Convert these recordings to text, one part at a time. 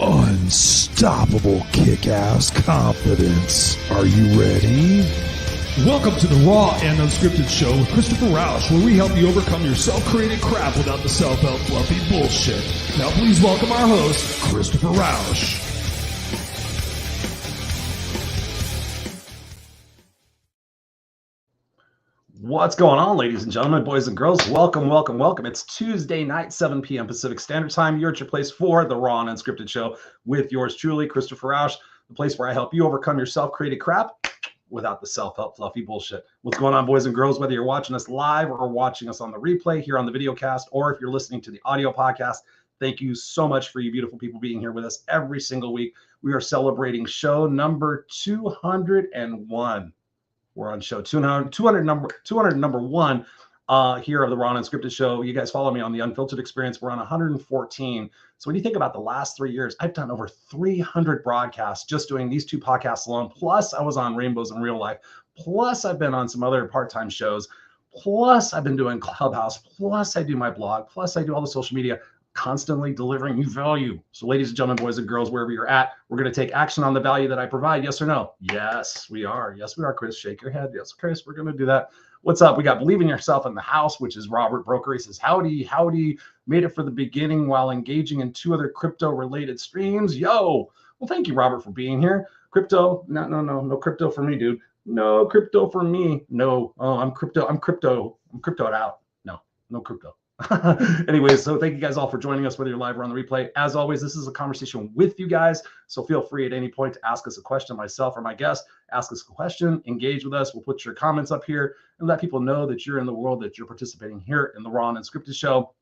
Unstoppable kick-ass confidence. Are you ready? Welcome to the Raw and Unscripted show with Christopher Rausch, where we help you overcome your self-created crap without the self-help fluffy bullshit. Now please welcome our host, Christopher Rausch. What's going on, ladies and gentlemen, boys and girls? Welcome, welcome, welcome. It's Tuesday night, 7 p.m. Pacific Standard Time. You're at your place for the Raw and Unscripted show with yours truly, Christopher Rausch, the place where I help you overcome your self-created crap without the self-help fluffy bullshit. What's going on, boys and girls? Whether you're watching us live or watching us on the replay here on the video cast, or if you're listening to the audio podcast, thank you so much for you beautiful people being here with us every single week. We are celebrating show number 201. We're on show 201 here of the Raw and Unscripted show. You guys follow me on the Unfiltered Experience. We're on 114. So when you think about the last 3 years, I've done over 300 broadcasts just doing these two podcasts alone. Plus, I was on Rainbows in Real Life. Plus, I've been on some other part-time shows. Plus, I've been doing Clubhouse. Plus, I do my blog. Plus, I do all the social media, constantly delivering you value. So ladies and gentlemen, boys and girls, wherever you're at, we're going to take action on the value that I provide. Yes or no? Yes, we are. Yes, we are, Chris. Shake your head. Yes, Chris, we're going to do that. What's up? We got Believe in Yourself in the house, which is Robert Broker. He says, howdy, made it for the beginning while engaging in 2 other crypto-related streams. Yo, well, thank you, Robert, for being here. Crypto, no crypto for me, dude. No crypto for me. No, I'm cryptoed out. No crypto. Anyways, so thank you guys all for joining us, whether you're live or on the replay. As always, this is a conversation with you guys, so feel free at any point to ask us a question, myself or my guest. Ask us a question, engage with us. We'll put your comments up here and let people know that you're in the world, that you're participating here in the Raw and Unscripted show.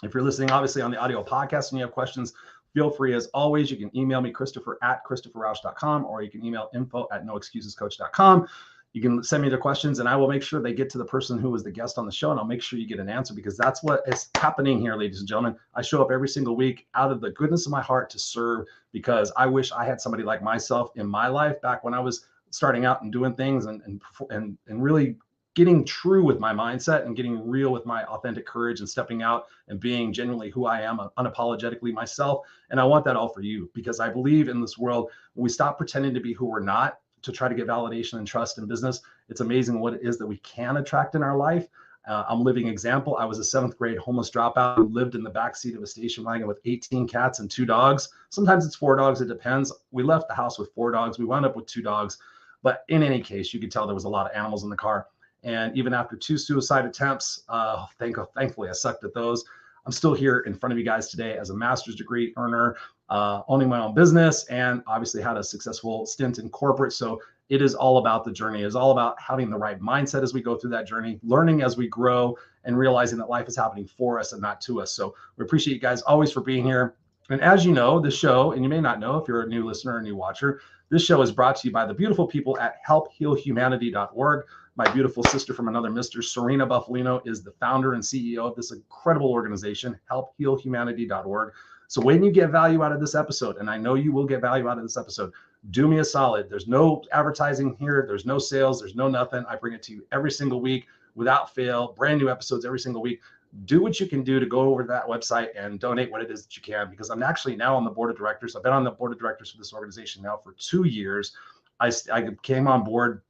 If you're listening, obviously, on the audio podcast and you have questions, feel free. As always, you can email me, Christopher@ChristopherRausch.com, or you can email info@noexcusescoach.com. You can send me the questions and I will make sure they get to the person who was the guest on the show, and I'll make sure you get an answer, because that's what is happening here, ladies and gentlemen. I show up every single week out of the goodness of my heart to serve, because I wish I had somebody like myself in my life back when I was starting out and doing things and really getting true with my mindset and getting real with my authentic courage and stepping out and being genuinely who I am, unapologetically myself. And I want that all for you, because I believe in this world, when we stop pretending to be who we're not, to try to get validation and trust in business, it's amazing what it is that we can attract in our life. I'm a living example. I was a 7th grade homeless dropout who lived in the backseat of a station wagon with 18 cats and 2 dogs. Sometimes it's 4 dogs. It depends. We left the house with 4 dogs. We wound up with 2 dogs. But in any case, you could tell there was a lot of animals in the car. And even after 2 suicide attempts, thankfully I sucked at those. I'm still here in front of you guys today as a master's degree earner, owning my own business, and obviously had a successful stint in corporate. So it is all about the journey. It's all about having the right mindset as we go through that journey, learning as we grow, and realizing that life is happening for us and not to us. So we appreciate you guys always for being here. And as you know, the show, and you may not know if you're a new listener or a new watcher, this show is brought to you by the beautiful people at helphealhumanity.org. My beautiful sister from another mister, Serena Buffalino, is the founder and CEO of this incredible organization, helphealhumanity.org. So when you get value out of this episode, and I know you will get value out of this episode, do me a solid. There's no advertising here. There's no sales. There's no nothing. I bring it to you every single week without fail, brand new episodes every single week. Do what you can do to go over to that website and donate what it is that you can, because I'm actually now on the board of directors. I've been on the board of directors for this organization now for 2 years. I came on board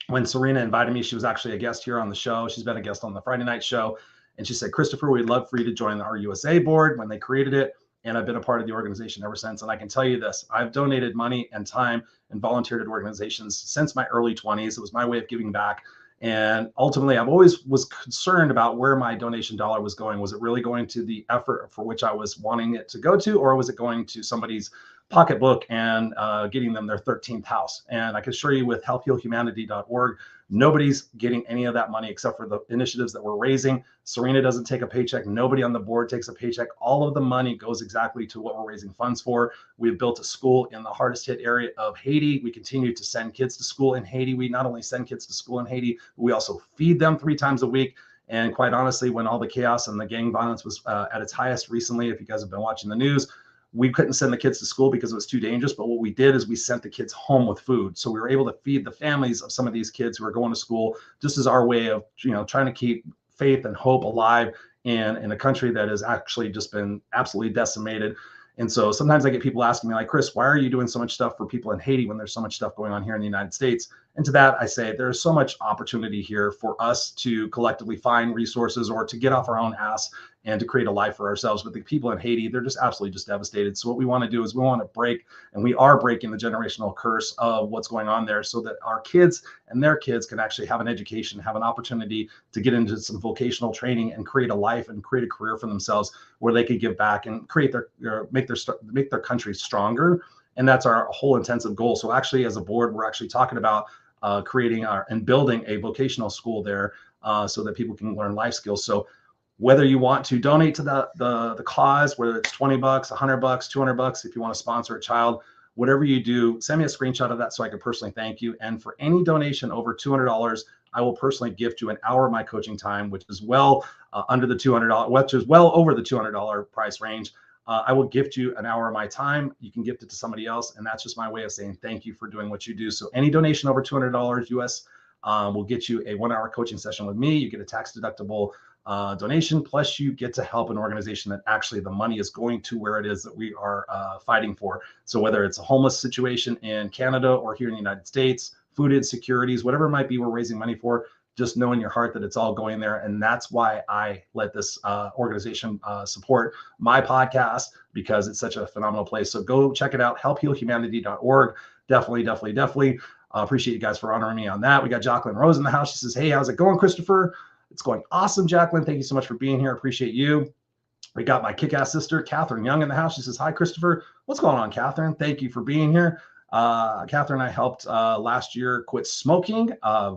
when Serena invited me. She was actually a guest here on the show. She's been a guest on the Friday night show. And she said, Christopher, we'd love for you to join our USA board when they created it. And I've been a part of the organization ever since. And I can tell you this, I've donated money and time and volunteered at organizations since my early 20s. It was my way of giving back. And ultimately, I've always was concerned about where my donation dollar was going. Was it really going to the effort for which I was wanting it to go to, or was it going to somebody's pocketbook and getting them their 13th house? And I can assure you with helphealhumanity.org, nobody's getting any of that money except for the initiatives that we're raising. Serena doesn't take a paycheck. Nobody on the board takes a paycheck. All of the money goes exactly to what we're raising funds for. We've built a school in the hardest hit area of Haiti. We continue to send kids to school in Haiti. We not only send kids to school in Haiti, but we also feed them 3 times a week. And quite honestly, when all the chaos and the gang violence was at its highest recently, if you guys have been watching the news, we couldn't send the kids to school because it was too dangerous. But what we did is we sent the kids home with food. So we were able to feed the families of some of these kids who are going to school, just as our way of, trying to keep faith and hope alive in a country that has actually just been absolutely decimated. And so sometimes I get people asking me like, Chris, why are you doing so much stuff for people in Haiti when there's so much stuff going on here in the United States? And to that, I say there's so much opportunity here for us to collectively find resources or to get off our own ass and to create a life for ourselves. But the people in Haiti, they're just absolutely just devastated. So what we want to do is we want to break, and we are breaking the generational curse of what's going on there so that our kids and their kids can actually have an education, have an opportunity to get into some vocational training and create a life and create a career for themselves where they could give back and create make their country stronger. And that's our whole intensive goal. So actually, as a board, we're actually talking about creating and building a vocational school there so that people can learn life skills. So whether you want to donate to the cause, whether it's $20, $100, $200, if you want to sponsor a child, whatever you do, send me a screenshot of that so I can personally thank you. And for any donation over $200, I will personally gift you an hour of my coaching time, which is well under the $200, which is well over the $200 price range. I will gift you an hour of my time. You can gift it to somebody else. And that's just my way of saying thank you for doing what you do. So any donation over $200 US will get you a 1 hour coaching session with me. You get a tax deductible donation, plus you get to help an organization that actually the money is going to where it is that we are fighting for. So whether it's a homeless situation in Canada or here in the United States, food insecurities, whatever it might be, we're raising money for. Just know in your heart that it's all going there. And that's why I let this organization support my podcast, because it's such a phenomenal place. So go check it out, helphealhumanity.org. Definitely. Appreciate you guys for honoring me on that. We got Jacqueline Rose in the house. She says, hey, how's it going, Christopher? It's going awesome, Jacqueline. Thank you so much for being here. Appreciate you. We got my kick-ass sister, Catherine Young, in the house. She says, hi, Christopher. What's going on, Catherine? Thank you for being here. Catherine and I helped last year quit smoking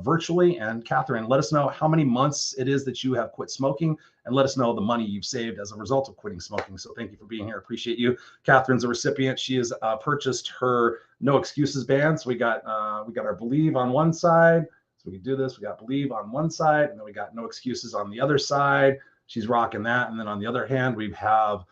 virtually. And Catherine, let us know how many months it is that you have quit smoking, and let us know the money you've saved as a result of quitting smoking. So thank you for being here. Appreciate you. Catherine's a recipient. She has purchased her No Excuses band. So we got our Believe on one side. So we can do this. We got Believe on one side, and then we got No Excuses on the other side. She's rocking that. And then on the other hand, we have,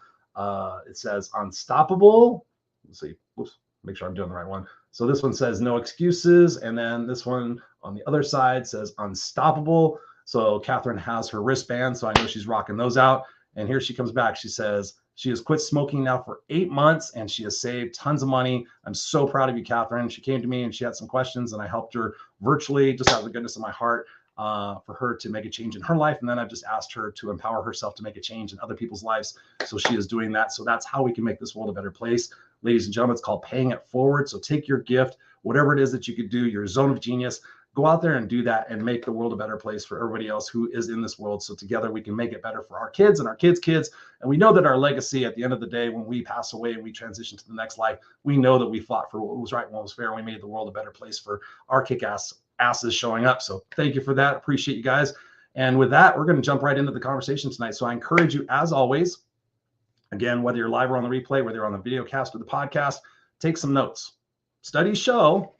it says Unstoppable. Let's see. Oops. Make sure I'm doing the right one. So this one says No Excuses. And then this one on the other side says Unstoppable. So Catherine has her wristband. So I know she's rocking those out. And here she comes back. She says she has quit smoking now for 8 months and she has saved tons of money. I'm so proud of you, Catherine. She came to me and she had some questions and I helped her virtually, just out of the goodness of my heart, for her to make a change in her life. And then I've just asked her to empower herself to make a change in other people's lives. So she is doing that. So that's how we can make this world a better place. Ladies and gentlemen, it's called paying it forward. So take your gift, whatever it is that you could do, your zone of genius, go out there and do that and make the world a better place for everybody else who is in this world. So together we can make it better for our kids and our kids' kids. And we know that our legacy at the end of the day, when we pass away and we transition to the next life, we know that we fought for what was right and what was fair. And we made the world a better place for our kick-ass asses showing up. So thank you for that. Appreciate you guys. And with that, we're going to jump right into the conversation tonight. So I encourage you, as always, again, whether you're live or on the replay, whether you're on the video cast or the podcast, take some notes. Studies show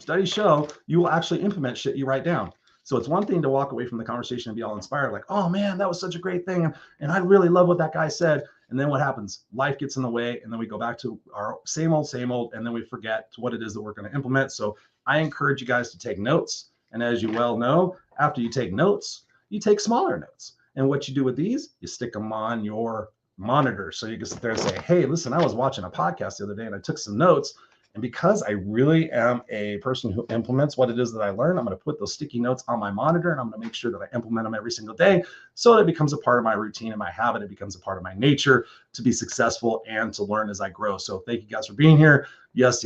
you will actually implement shit you write down. So it's one thing to walk away from the conversation and be all inspired, like, oh man, that was such a great thing. And I really love what that guy said. And then what happens? Life gets in the way. And then we go back to our same old. And then we forget what it is that we're going to implement. So I encourage you guys to take notes. And as you well know, after you take notes, you take smaller notes. And what you do with these, you stick them on your monitor. So you can sit there and say, hey, listen, I was watching a podcast the other day and I took some notes. And because I really am a person who implements what it is that I learn, I'm going to put those sticky notes on my monitor and I'm going to make sure that I implement them every single day so that it becomes a part of my routine and my habit. It becomes a part of my nature to be successful and to learn as I grow. So thank you guys for being here. Yes.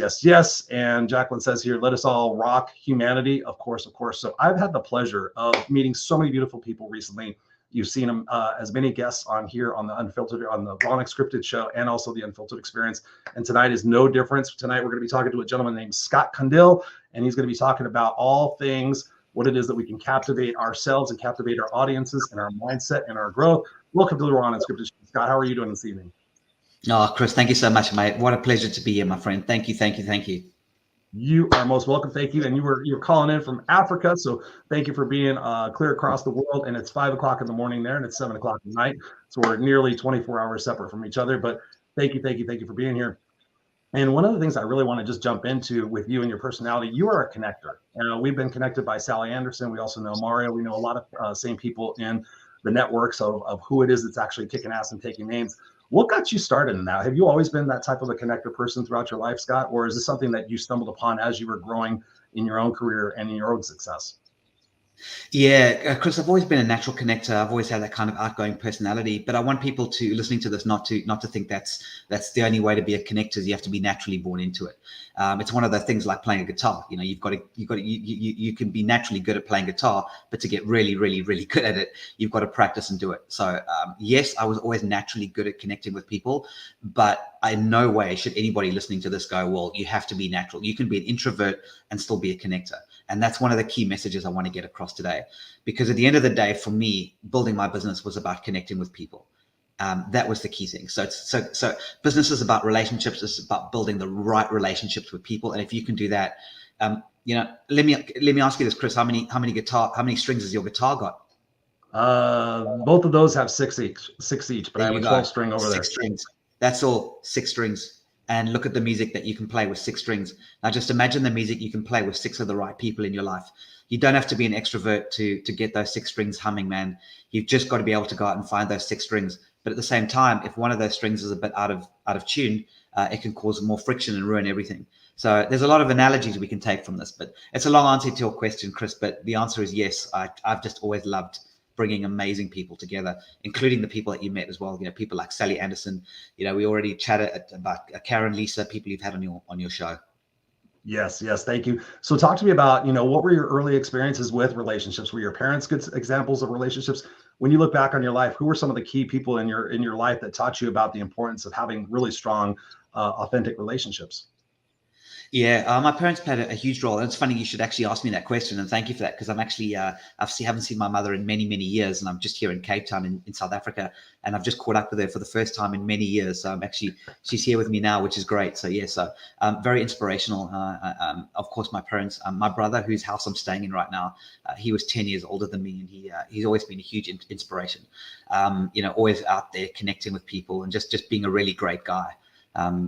And Jacqueline says here, let us all rock humanity. Of course. So I've had the pleasure of meeting so many beautiful people recently. You've seen them as many guests on here on the Unfiltered, on the Unscripted show, and also the Unfiltered Experience. And tonight is no difference. Tonight we're going to be talking to a gentleman named Scott Cundill, and he's going to be talking about all things, what it is that we can captivate ourselves and captivate our audiences and our mindset and our growth. Welcome to the Raw Unscripted show. Scott, how are you doing this evening? Oh, Chris, thank you so much, mate. What a pleasure to be here, my friend. Thank you. You are most welcome. Thank you. And you're calling in from Africa. So thank you for being clear across the world. And it's 5 o'clock in the morning there and it's 7 o'clock at night. So we're nearly 24 hours separate from each other. But thank you for being here. And one of the things I really want to just jump into with you and your personality, you are a connector. We've been connected by Sally Anderson. We also know Mario. We know a lot of same people in the networks of who it is that's actually kicking ass and taking names. What got you started in that? Have you always been that type of a connector person throughout your life, Scott? Or is this something that you stumbled upon as you were growing in your own career and in your own success? Yeah, Chris, I've always been a natural connector. I've always had that kind of outgoing personality, but I want people to listening to this not to think that's the only way to be a connector. Is you have to be naturally born into it. It's one of the things like playing a guitar. You know, you can be naturally good at playing guitar, but to get really, really, really good at it, you've got to practice and do it. So yes, I was always naturally good at connecting with people, but in no way should anybody listening to this go, well, you have to be natural. You can be an introvert and still be a connector. And that's one of the key messages I want to get across today, because at the end of the day, for me, building my business was about connecting with people. That was the key thing. So business is about relationships. It's about building the right relationships with people. And if you can do that, you know, let me ask you this, Chris, how many strings has your guitar got? Both of those have six each, but I have a 12 string over there. 6 strings. That's all, 6 strings. And look at the music that you can play with 6 strings. Now, just imagine the music you can play with 6 of the right people in your life. You don't have to be an extrovert to get those 6 strings humming, man. You've just got to be able to go out and find those 6 strings. But at the same time, if one of those strings is a bit out of tune, it can cause more friction and ruin everything. So there's a lot of analogies we can take from this. But it's a long answer to your question, Chris. But the answer is yes. I've just always loved bringing amazing people together, including the people that you met as well. You know, people like Sally Anderson. You know, we already chatted about Karen, Lisa, people you've had on your show. Yes, thank you. So talk to me about, you know, what were your early experiences with relationships? Were your parents good examples of relationships? When you look back on your life, who were some of the key people in your life that taught you about the importance of having really strong, authentic relationships? Yeah, my parents played a huge role. And it's funny you should actually ask me that question, and thank you for that, because I'm actually haven't seen my mother in many years, and I'm just here in Cape Town in South Africa, and I've just caught up with her for the first time in many years. So she's here with me now, which is great. So very inspirational. Of course, my parents, my brother, whose house I'm staying in right now, he was 10 years older than me, and he's always been a huge inspiration. You know, always out there connecting with people and just being a really great guy.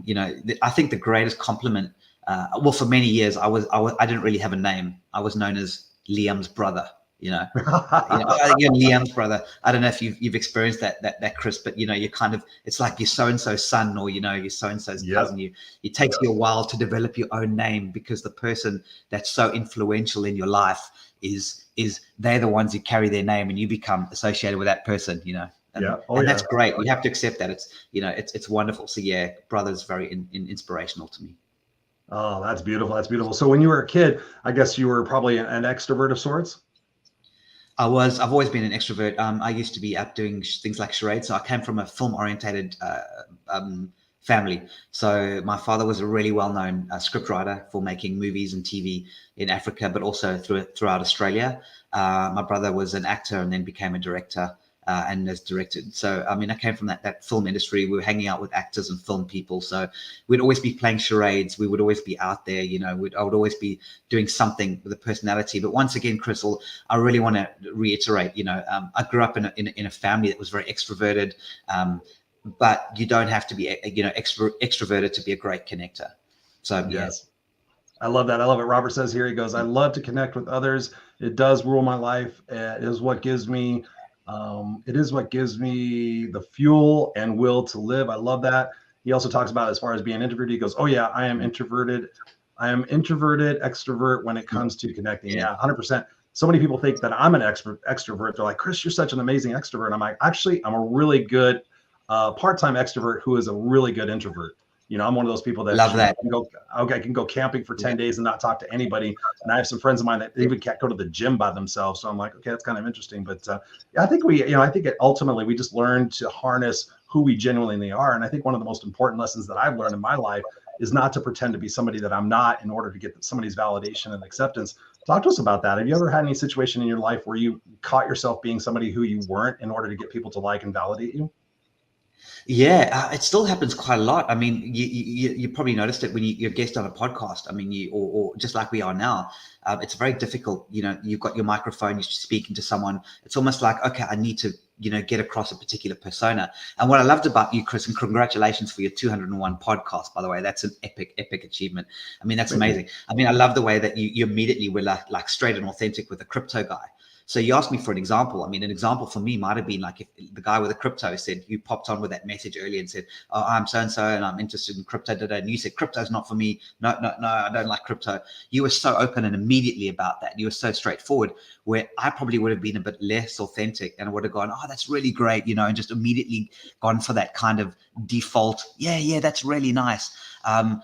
You know, I think the greatest compliment. Well, for many years, I didn't really have a name. I was known as Liam's brother. You know, Liam's brother. I don't know if you've experienced that, Chris, but you know, you kind of, it's like you're so and so's son, or you know, you're so and so's cousin. It takes you a while to develop your own name, because the person that's so influential in your life is they're the ones who carry their name, and you become associated with that person. You know. And that's great. You have to accept that. It's wonderful. So yeah, brother's very inspirational to me. Oh, that's beautiful. That's beautiful. So when you were a kid, I guess you were probably an extrovert of sorts? I've always been an extrovert. I used to be out doing things like charades. So I came from a film-orientated family. So my father was a really well-known scriptwriter for making movies and TV in Africa, but also throughout Australia. My brother was an actor and then became a director. And has directed. So, I mean, I came from that film industry. We were hanging out with actors and film people. So we'd always be playing charades. We would always be out there, you know, I would always be doing something with a personality. But once again, Crystal, I really want to reiterate, you know, I grew up in a family that was very extroverted, but you don't have to be, you know, extroverted to be a great connector. So, yes. I love that. I love it. Robert says here, he goes, I love to connect with others. It does rule my life. It is what gives me the fuel and will to live. I love that. He also talks about, as far as being introverted, he goes, oh yeah, I am introverted, extrovert when it comes to connecting. Yeah, 100%. So many people think that I'm an extrovert. They're like, Chris, you're such an amazing extrovert. And I'm like, actually, I'm a really good part-time extrovert who is a really good introvert. You know, I'm one of those people that love that. I can go camping for 10 days and not talk to anybody. And I have some friends of mine that even can't go to the gym by themselves. So I'm like, okay, that's kind of interesting. But I think ultimately we just learn to harness who we genuinely are. And I think one of the most important lessons that I've learned in my life is not to pretend to be somebody that I'm not in order to get somebody's validation and acceptance. Talk to us about that. Have you ever had any situation in your life where you caught yourself being somebody who you weren't in order to get people to like and validate you? Yeah, it still happens quite a lot. I mean, you probably noticed it when you're a guest on a podcast. I mean, or just like we are now, it's very difficult. You know, you've got your microphone, you're speaking to someone. It's almost like, okay, I need to, you know, get across a particular persona. And what I loved about you, Chris, and congratulations for your 201 podcast, by the way. That's an epic achievement. I mean, that's amazing. I mean, I love the way that you immediately were like straight and authentic with the crypto guy. So you asked me for an example. I mean, an example for me might have been like if the guy with the crypto said, you popped on with that message earlier and said, oh, I'm so-and-so and I'm interested in crypto, and you said, crypto's not for me. No, I don't like crypto. You were so open and immediately about that. You were so straightforward, where I probably would have been a bit less authentic and I would have gone, oh, that's really great, and just immediately gone for that kind of default. Yeah, that's really nice.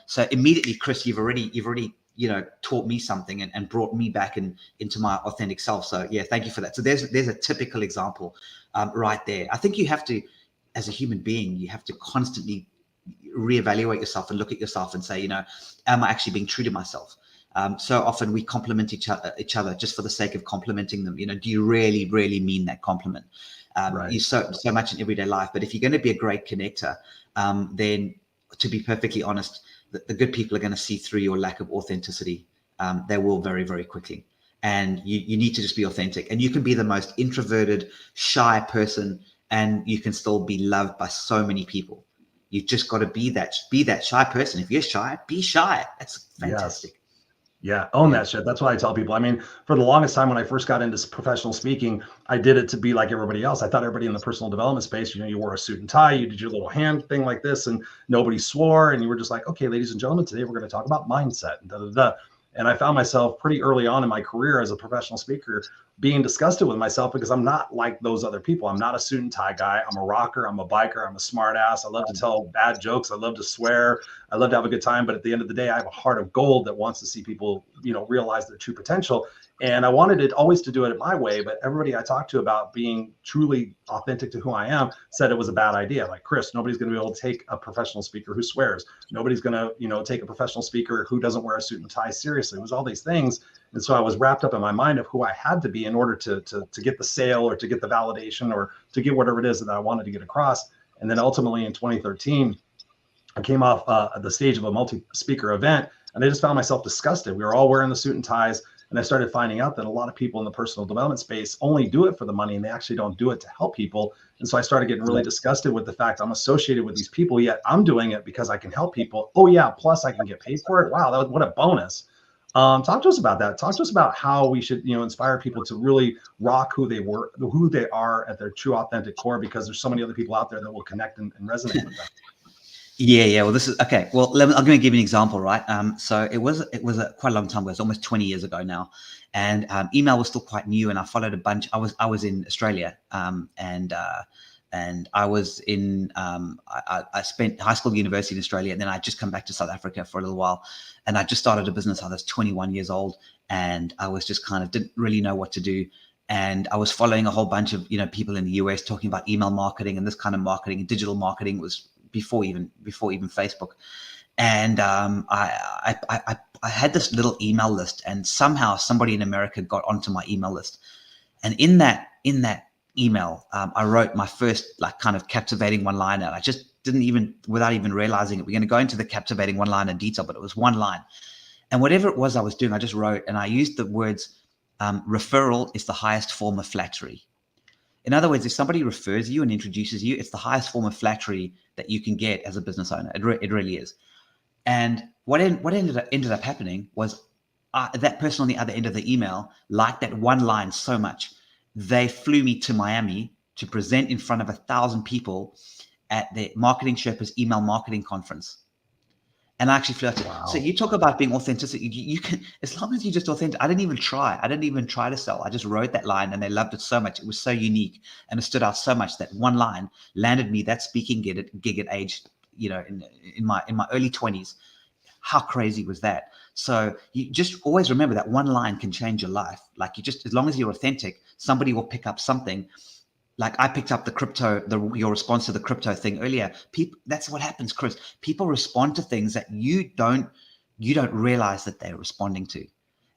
So immediately, Chris, you've already taught me something and brought me back into my authentic self. So yeah, thank you for that. So there's a typical example right there. I think you have to, as a human being, you have to constantly reevaluate yourself and look at yourself and say, am I actually being true to myself? So often we compliment each other just for the sake of complimenting them. Do you really, really mean that compliment? Right. You so much in everyday life, but if you're going to be a great connector, then to be perfectly honest, the good people are going to see through your lack of authenticity. They will very, very quickly. And you need to just be authentic. And you can be the most introverted, shy person, and you can still be loved by so many people. You just got to be that shy person. If you're shy, be shy. That's fantastic. Yes. Yeah, own that shit. That's what I tell people. I mean, for the longest time when I first got into professional speaking, I did it to be like everybody else. I thought everybody in the personal development space, you wore a suit and tie, you did your little hand thing like this, and nobody swore. And you were just like, okay, ladies and gentlemen, today we're going to talk about mindset and da-da-da. And I found myself pretty early on in my career as a professional speaker being disgusted with myself because I'm not like those other people. I'm not a suit and tie guy. I'm a rocker. I'm a biker. I'm a smart ass. I love to tell bad jokes. I love to swear. I love to have a good time. But at the end of the day, I have a heart of gold that wants to see people, realize their true potential. And I wanted it always to do it my way. But everybody I talked to about being truly authentic to who I am said it was a bad idea. Like, Chris, nobody's going to be able to take a professional speaker who swears. Nobody's going to, take a professional speaker who doesn't wear a suit and tie seriously. It was all these things. And so I was wrapped up in my mind of who I had to be in order to get the sale or to get the validation or to get whatever it is that I wanted to get across. And then ultimately in 2013, I came off the stage of a multi-speaker event and I just found myself disgusted. We were all wearing the suit and ties. And I started finding out that a lot of people in the personal development space only do it for the money and they actually don't do it to help people. And so I started getting really disgusted with the fact I'm associated with these people, yet I'm doing it because I can help people. Oh yeah, plus I can get paid for it. Wow, what a bonus. Talk to us about that. Talk to us about how we should, inspire people to really rock who they are at their true authentic core, because there's so many other people out there that will connect and resonate with them. Yeah. Well, this is okay. Well, I'm going to give you an example, right? So it was quite a long time ago. It's almost 20 years ago now, and email was still quite new. And I followed a bunch. I was in Australia, and I was in. I spent high school, university in Australia, and then I just come back to South Africa for a little while, and I just started a business. I was 21 years old, and I was just kind of didn't really know what to do. And I was following a whole bunch of people in the US talking about email marketing and this kind of marketing, and digital marketing was before even Facebook. And I had this little email list, and somehow somebody in America got onto my email list. And in that email, I wrote my first kind of captivating one-liner. I just didn't even, without even realizing it, we're going to go into the captivating one-liner in detail, but it was one line. And whatever it was I was doing, I just wrote, and I used the words, referral is the highest form of flattery. In other words, if somebody refers you and introduces you, it's the highest form of flattery that you can get as a business owner. It really is. And what ended up happening was that person on the other end of the email liked that one line so much, they flew me to Miami to present in front of 1,000 people at the Marketing Sherpa's email marketing conference. And I actually flew out to. Wow. So you talk about being authentic. You can, as long as you're just authentic. I didn't even try to sell. I just wrote that line, and they loved it so much. It was so unique, and it stood out so much that one line landed me that speaking gig at age, in my early 20s. How crazy was that? So you just always remember that one line can change your life. Like, as long as you're authentic, somebody will pick up something. Like I picked up the crypto, your response to the crypto thing earlier. That's what happens, Chris. People respond to things that you don't realize that they're responding to.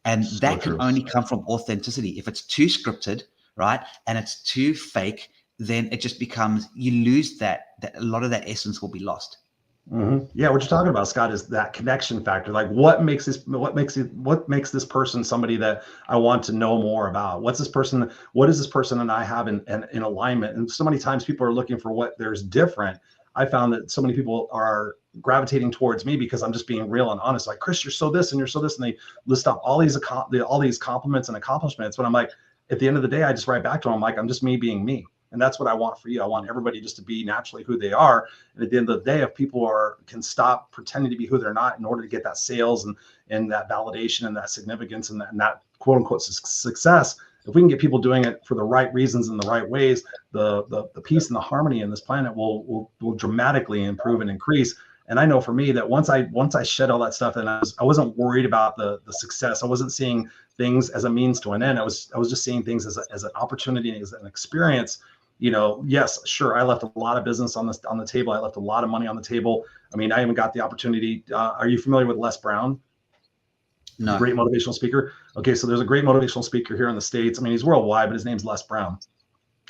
And so that can only come from authenticity. If it's too scripted, right, and it's too fake, then it just becomes, you lose that a lot of that essence will be lost. Mm-hmm. Yeah, what you're talking about, Scott, is that connection factor. Like, what makes this person somebody that I want to know more about? What is this person and I have in alignment? And so many times people are looking for what there's different. I found that so many people are gravitating towards me because I'm just being real and honest. Like, Chris, you're so this and you're so this, and they list off all these compliments and accomplishments. But I'm like, at the end of the day, I just write back to them like, I'm just me being me. And that's what I want for you. I want everybody just to be naturally who they are. And at the end of the day, if people can stop pretending to be who they're not in order to get that sales and that validation and that significance and that quote unquote success, if we can get people doing it for the right reasons and the right ways, the peace and the harmony in this planet will dramatically improve and increase. And I know for me that once I shed all that stuff, and I wasn't worried about the success. I wasn't seeing things as a means to an end. I was just seeing things as an opportunity, as an experience. Yes, sure, I left a lot of business on the table. I left a lot of money on the table. I mean, I even got the opportunity. Are you familiar with Les Brown? No. Great motivational speaker. Okay, so there's a great motivational speaker here in the States. I mean, he's worldwide, but his name's Les Brown.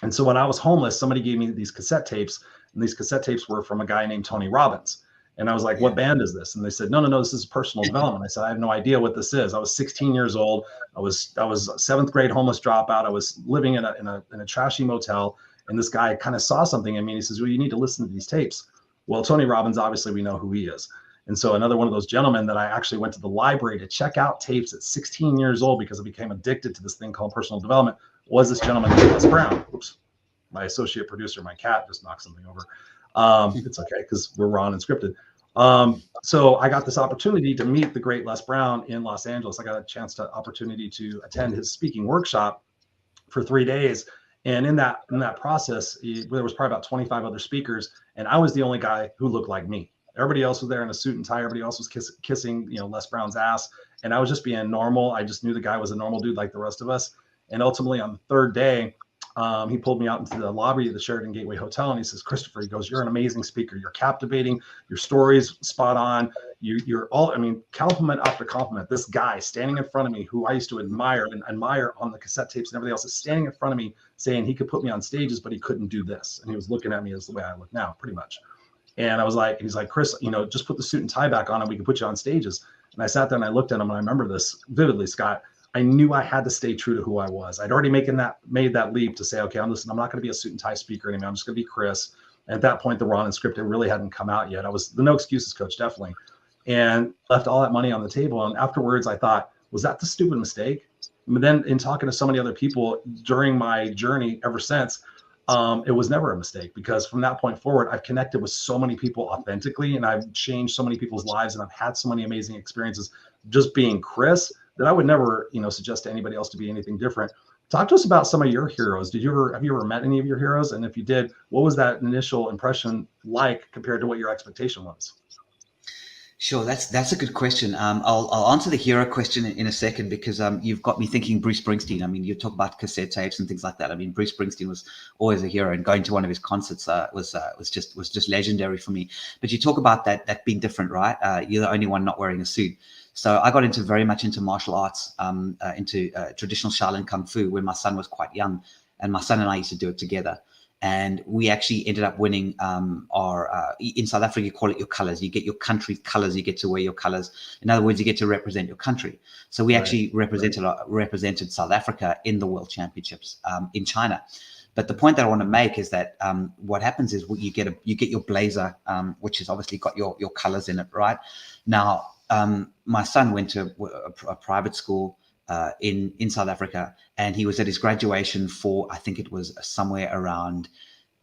And so when I was homeless, somebody gave me these cassette tapes, and these cassette tapes were from a guy named Tony Robbins. And I was like, what band is this? And they said, no, this is personal development. I said, I have no idea what this is. I was 16 years old. I was a seventh grade homeless dropout. I was living in a trashy motel. And this guy kind of saw something in me. And he says, well, you need to listen to these tapes. Well, Tony Robbins, obviously we know who he is. And so another one of those gentlemen that I actually went to the library to check out tapes at 16 years old because I became addicted to this thing called personal development was this gentleman, Les Brown. Oops, my associate producer, my cat just knocked something over. It's okay because we're raw and unscripted. So I got this opportunity to meet the great Les Brown in Los Angeles. I got a opportunity to attend his speaking workshop for 3 days. And in that process, there was probably about 25 other speakers, and I was the only guy who looked like me. Everybody else was there in a suit and tie. Everybody else was kissing, Les Brown's ass, and I was just being normal. I just knew the guy was a normal dude like the rest of us. And ultimately, on the third day, he pulled me out into the lobby of the Sheraton Gateway Hotel, and he says, "Christopher," he goes, "you're an amazing speaker. You're captivating. Your story's spot on. You're all, I mean, compliment after compliment. This guy standing in front of me, who I used to admire on the cassette tapes and everything else, is standing in front of me saying he could put me on stages, but he couldn't do this. And he was looking at me as the way I look now, pretty much. And I was like, he's like, "Chris, just put the suit and tie back on and we can put you on stages." And I sat there and I looked at him, and I remember this vividly, Scott. I knew I had to stay true to who I was. I'd already made that leap to say, okay, I'm not going to be a suit and tie speaker anymore. I'm just going to be Chris. And at that point, the Raw and Unscripted really hadn't come out yet. I was the no excuses coach, definitely. And left all that money on the table. And afterwards, I thought, was that the stupid mistake? But then in talking to so many other people during my journey ever since, it was never a mistake, because from that point forward, I've connected with so many people authentically, and I've changed so many people's lives, and I've had so many amazing experiences just being Chris that I would never, suggest to anybody else to be anything different. Talk to us about some of your heroes. Have you ever met any of your heroes? And if you did, what was that initial impression like compared to what your expectation was? Sure, that's a good question. I'll answer the hero question in a second, because you've got me thinking Bruce Springsteen. I mean, you talk about cassette tapes and things like that. I mean, Bruce Springsteen was always a hero, and going to one of his concerts was just legendary for me. But you talk about that being different, right? You're the only one not wearing a suit. So I got very much into martial arts, into traditional Shaolin Kung Fu when my son was quite young, and my son and I used to do it together. And we actually ended up winning in South Africa, you call it your colors. You get your country colors. You get to wear your colors. In other words, you get to represent your country. So we actually represented South Africa in the World Championships in China. But the point that I want to make is that what happens is you get your blazer, which has obviously got your colors in it, right? Now, my son went to a private school in South Africa, and he was at his graduation for, I think it was somewhere around,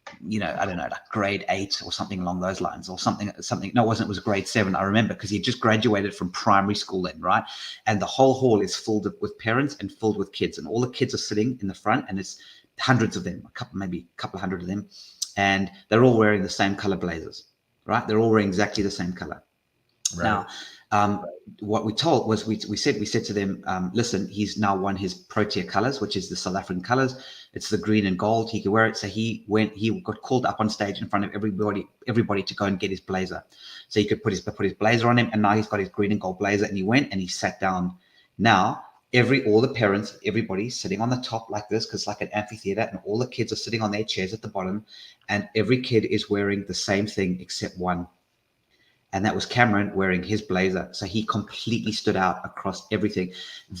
I don't know, like grade 8 or something along those lines, or something. No, it wasn't. It was grade 7. I remember, because he just graduated from primary school then, right? And the whole hall is filled with parents and filled with kids, and all the kids are sitting in the front, and it's hundreds of them, maybe a couple hundred of them, and they're all wearing the same color blazers, right? They're all wearing exactly the same color. Right. Now, what we told was we said to them, listen, he's now won his Protea colors, which is the South African colors. It's the green and gold. He could wear it. So he got called up on stage in front of everybody to go and get his blazer. So he could put his blazer on him, and now he's got his green and gold blazer, and he went and he sat down. Now, all the parents, everybody's sitting on the top like this, because it's like an amphitheater, and all the kids are sitting on their chairs at the bottom, and every kid is wearing the same thing except one. And that was Cameron wearing his blazer. So he completely stood out across everything.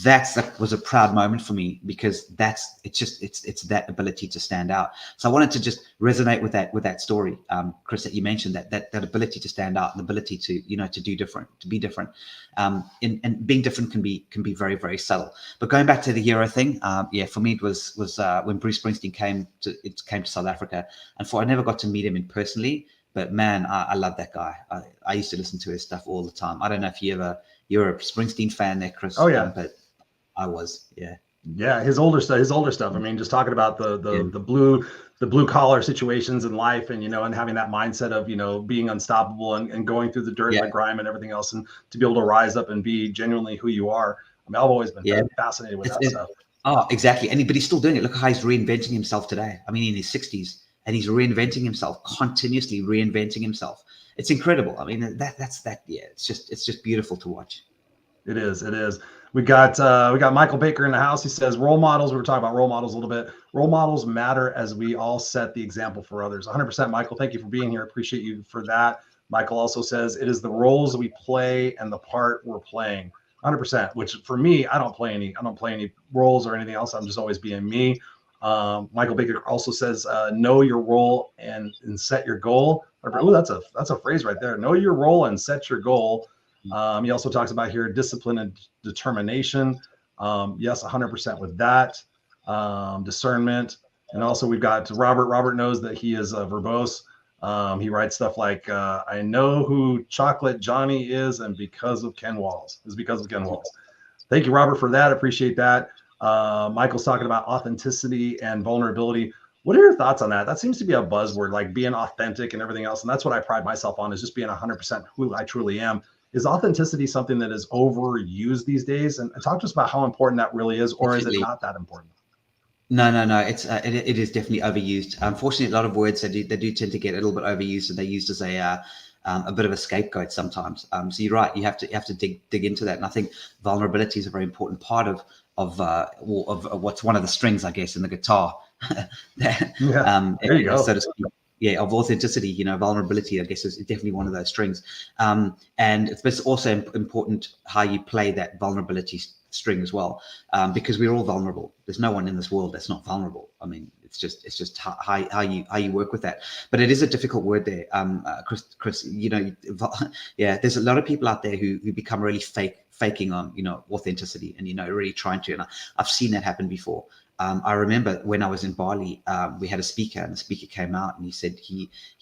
That was a proud moment for me, because it's that ability to stand out. So I wanted to just resonate with that story, Chris, that you mentioned, that ability to stand out, the ability to, to do different, to be different. And being different can be very, very subtle. But going back to the hero thing, for me, it was when Bruce Springsteen came to South Africa, and I never got to meet him personally. But man, I love that guy. I used to listen to his stuff all the time. I don't know if you're a Springsteen fan there, Chris. Oh yeah, but I was. Yeah. Yeah, his older stuff. I mean, just talking about the blue collar situations in life, and and having that mindset of being unstoppable and going through the dirt and the grime and everything else, and to be able to rise up and be genuinely who you are. I mean, I've always been fascinated with that stuff. Oh, exactly. But he's still doing it. Look how he's reinventing himself today. I mean, in his 60s. And he's reinventing himself, continuously reinventing himself. It's incredible. I mean, that's that. Yeah, it's just beautiful to watch. It is. We got Michael Baker in the house. He says role models. We were talking about role models a little bit. Role models matter as we all set the example for others. 100%, Michael. Thank you for being here. Appreciate you for that. Michael also says it is the roles we play and the part we're playing. 100%. Which for me, I don't play any roles or anything else. I'm just always being me. Michael Baker also says, know your role and set your goal. Oh, that's a phrase right there. Know your role and set your goal. He also talks about here discipline and determination. Yes, 100% with that. Discernment. And also we've got Robert. Robert knows that he is verbose. He writes stuff like, I know who Chocolate Johnny is, and because of Ken Walls. Thank you, Robert, for that. Appreciate that. Michael's talking about authenticity and vulnerability. What are your thoughts on that? That seems to be a buzzword, like being authentic and everything else. And that's what I pride myself on, is just being 100% who I truly am. Is authenticity something that is overused these days? And talk to us about how important that really is, or is it not that important? No. It is definitely overused. Unfortunately, a lot of words they do tend to get a little bit overused, and they're used as a bit of a scapegoat sometimes. So you're right. You have to dig into that. And I think vulnerability is a very important part of what's one of the strings, I guess, in the guitar. There you go. So to speak. Yeah, of authenticity, vulnerability, I guess, is definitely one of those strings. And it's also important how you play that vulnerability string as well, because we're all vulnerable. There's no one in this world that's not vulnerable. I mean, it's just how you work with that. But it is a difficult word there, Chris. There's a lot of people out there who become really faking on authenticity, and really trying to. And I've seen that happen before. I remember when I was in Bali, we had a speaker, and the speaker came out and he said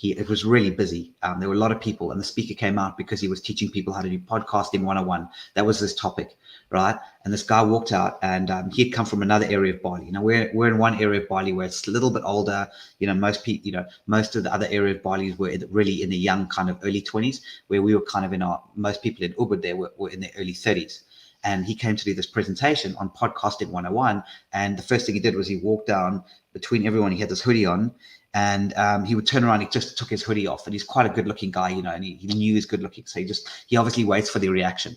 it was really busy. There were a lot of people, and the speaker came out because he was teaching people how to do podcasting 101. That was his topic, right? And this guy walked out, and he had come from another area of Bali. We're in one area of Bali where it's a little bit older. Most people, most of the other area of Bali were really in the young kind of early 20s, where we were kind of most people in Ubud there were in their early 30s. And he came to do this presentation on podcasting 101. And the first thing he did was he walked down between everyone. He had this hoodie on, and he would turn around. He just took his hoodie off, and he's quite a good looking guy, and he knew he was good looking. So he obviously waits for the reaction,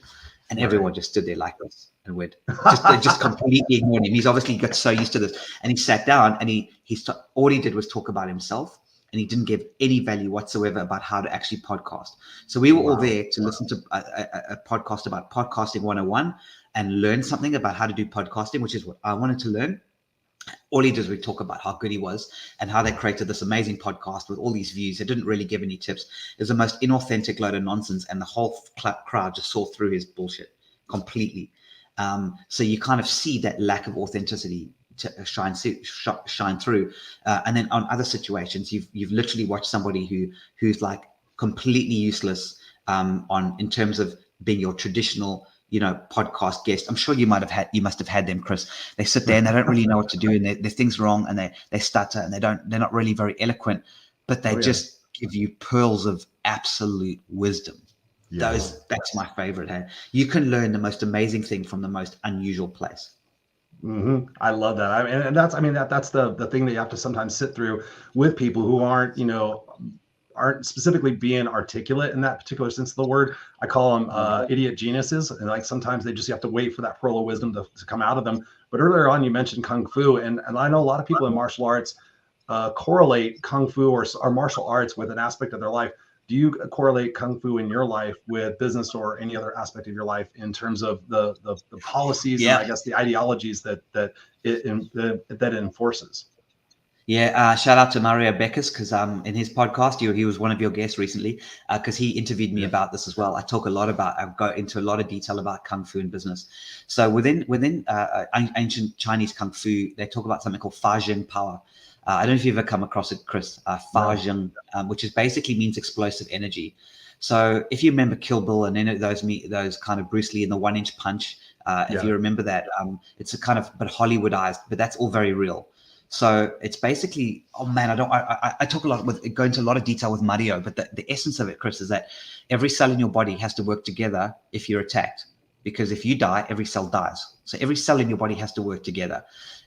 and everyone just stood there like this and went, just completely ignored him. He's obviously got so used to this, and he sat down, and all he did was talk about himself. And he didn't give any value whatsoever about how to actually podcast. So we were all there to listen to a podcast about podcasting 101 and learn something about how to do podcasting, which is what I wanted to learn. All he did was talk about how good he was and how they created this amazing podcast with all these views. They didn't really give any tips. It was the most inauthentic load of nonsense, and the whole crowd just saw through his bullshit completely. So you kind of see that lack of authenticity to shine through, and then on other situations, you've literally watched somebody who's like completely useless in terms of being your traditional podcast guest. I'm sure you must have had them, Chris. They sit there and they don't really know what to do, and there's things wrong, and they stutter, and they're not really very eloquent, but they just give you pearls of absolute wisdom. That's my favorite. Hey, you can learn the most amazing thing from the most unusual place. Mm-hmm. I love that. That's the thing that you have to sometimes sit through with people who aren't specifically being articulate in that particular sense of the word. I call them idiot geniuses, and like sometimes they just have to wait for that pearl of wisdom to come out of them. But earlier on, you mentioned Kung Fu, and I know a lot of people in martial arts correlate Kung Fu or martial arts with an aspect of their life Do you correlate Kung Fu in your life with business or any other aspect of your life in terms of the policies and I guess the ideologies that it enforces? Yeah, shout out to Mario Beckers, because in his podcast, he was one of your guests recently, because he interviewed me about this as well. I go into a lot of detail about Kung Fu in business. So within ancient Chinese Kung Fu, they talk about something called Fajing power. I don't know if you've ever come across it, Chris. Fajing, which is basically means explosive energy. So if you remember Kill Bill and then those kind of Bruce Lee and the 1-inch punch, if you remember that, it's a kind of but Hollywoodized, but that's all very real. So it's basically, I talk a lot go into a lot of detail with Mario, but the essence of it, Chris, is that every cell in your body has to work together if you're attacked, because if you die, every cell dies. So every cell in your body has to work together.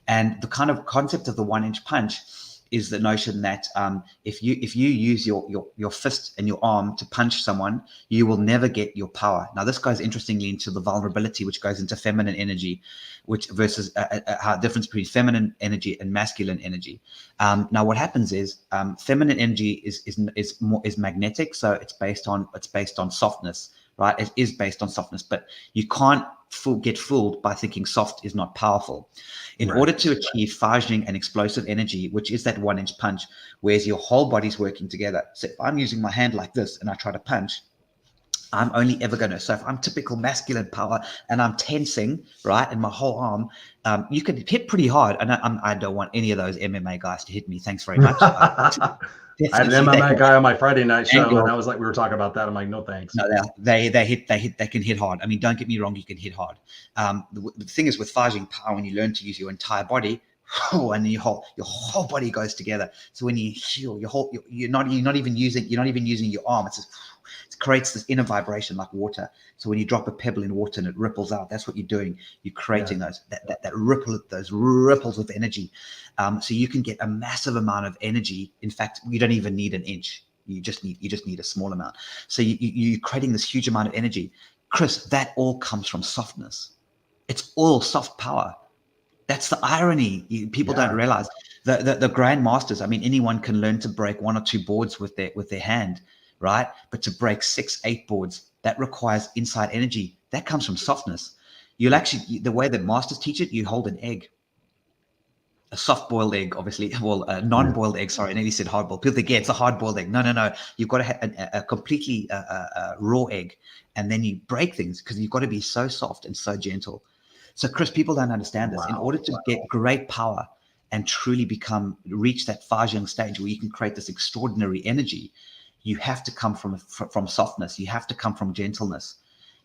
And the kind of concept of the 1-inch punch is the notion that if you use your fist and your arm to punch someone, you will never get your power. Now, this goes interestingly into the vulnerability, which goes into feminine energy, which versus how difference between feminine energy and masculine energy. Now, what happens is feminine energy is magnetic, so it's based on softness, right? It is based on softness, but you can't get fooled by thinking soft is not powerful. In order to achieve Fajing and explosive energy, which is that 1-inch punch, whereas your whole body's working together. So if I'm using my hand like this and I try to punch, I'm only ever going to, so if I'm typical masculine power and I'm tensing, right, and my whole arm, you can hit pretty hard. And I don't want any of those MMA guys to hit me. Thanks very much. I had an MMA guy on my Friday night show, and I was like, we were talking about that. I'm like, no thanks. No, they can hit hard. I mean, don't get me wrong, you can hit hard. The thing is with Fajing power, when you learn to use your entire body, and your whole body goes together. So when you heal, you're not even using your arm. It creates this inner vibration like water. So when you drop a pebble in water and it ripples out, that's what you're doing. You're creating those ripples of energy. So you can get a massive amount of energy. In fact, you don't even need an inch. You just need a small amount. So you're creating this huge amount of energy. Chris, that all comes from softness. It's all soft power. That's the irony. People don't realize the grandmasters. I mean, anyone can learn to break 1 or 2 boards with their hand, right? But to break 6, 8 boards, that requires inside energy. That comes from softness. You'll actually, the way that masters teach it, you hold an egg, a soft-boiled egg, obviously. Well, a non-boiled egg. Sorry, I nearly said hard-boiled. People think, it's a hard-boiled egg. No. You've got to have a completely raw egg, and then you break things because you've got to be so soft and so gentle. So, Chris, people don't understand this. In order to get great power and truly reach that Fajing stage where you can create this extraordinary energy, you have to come from softness. You have to come from gentleness.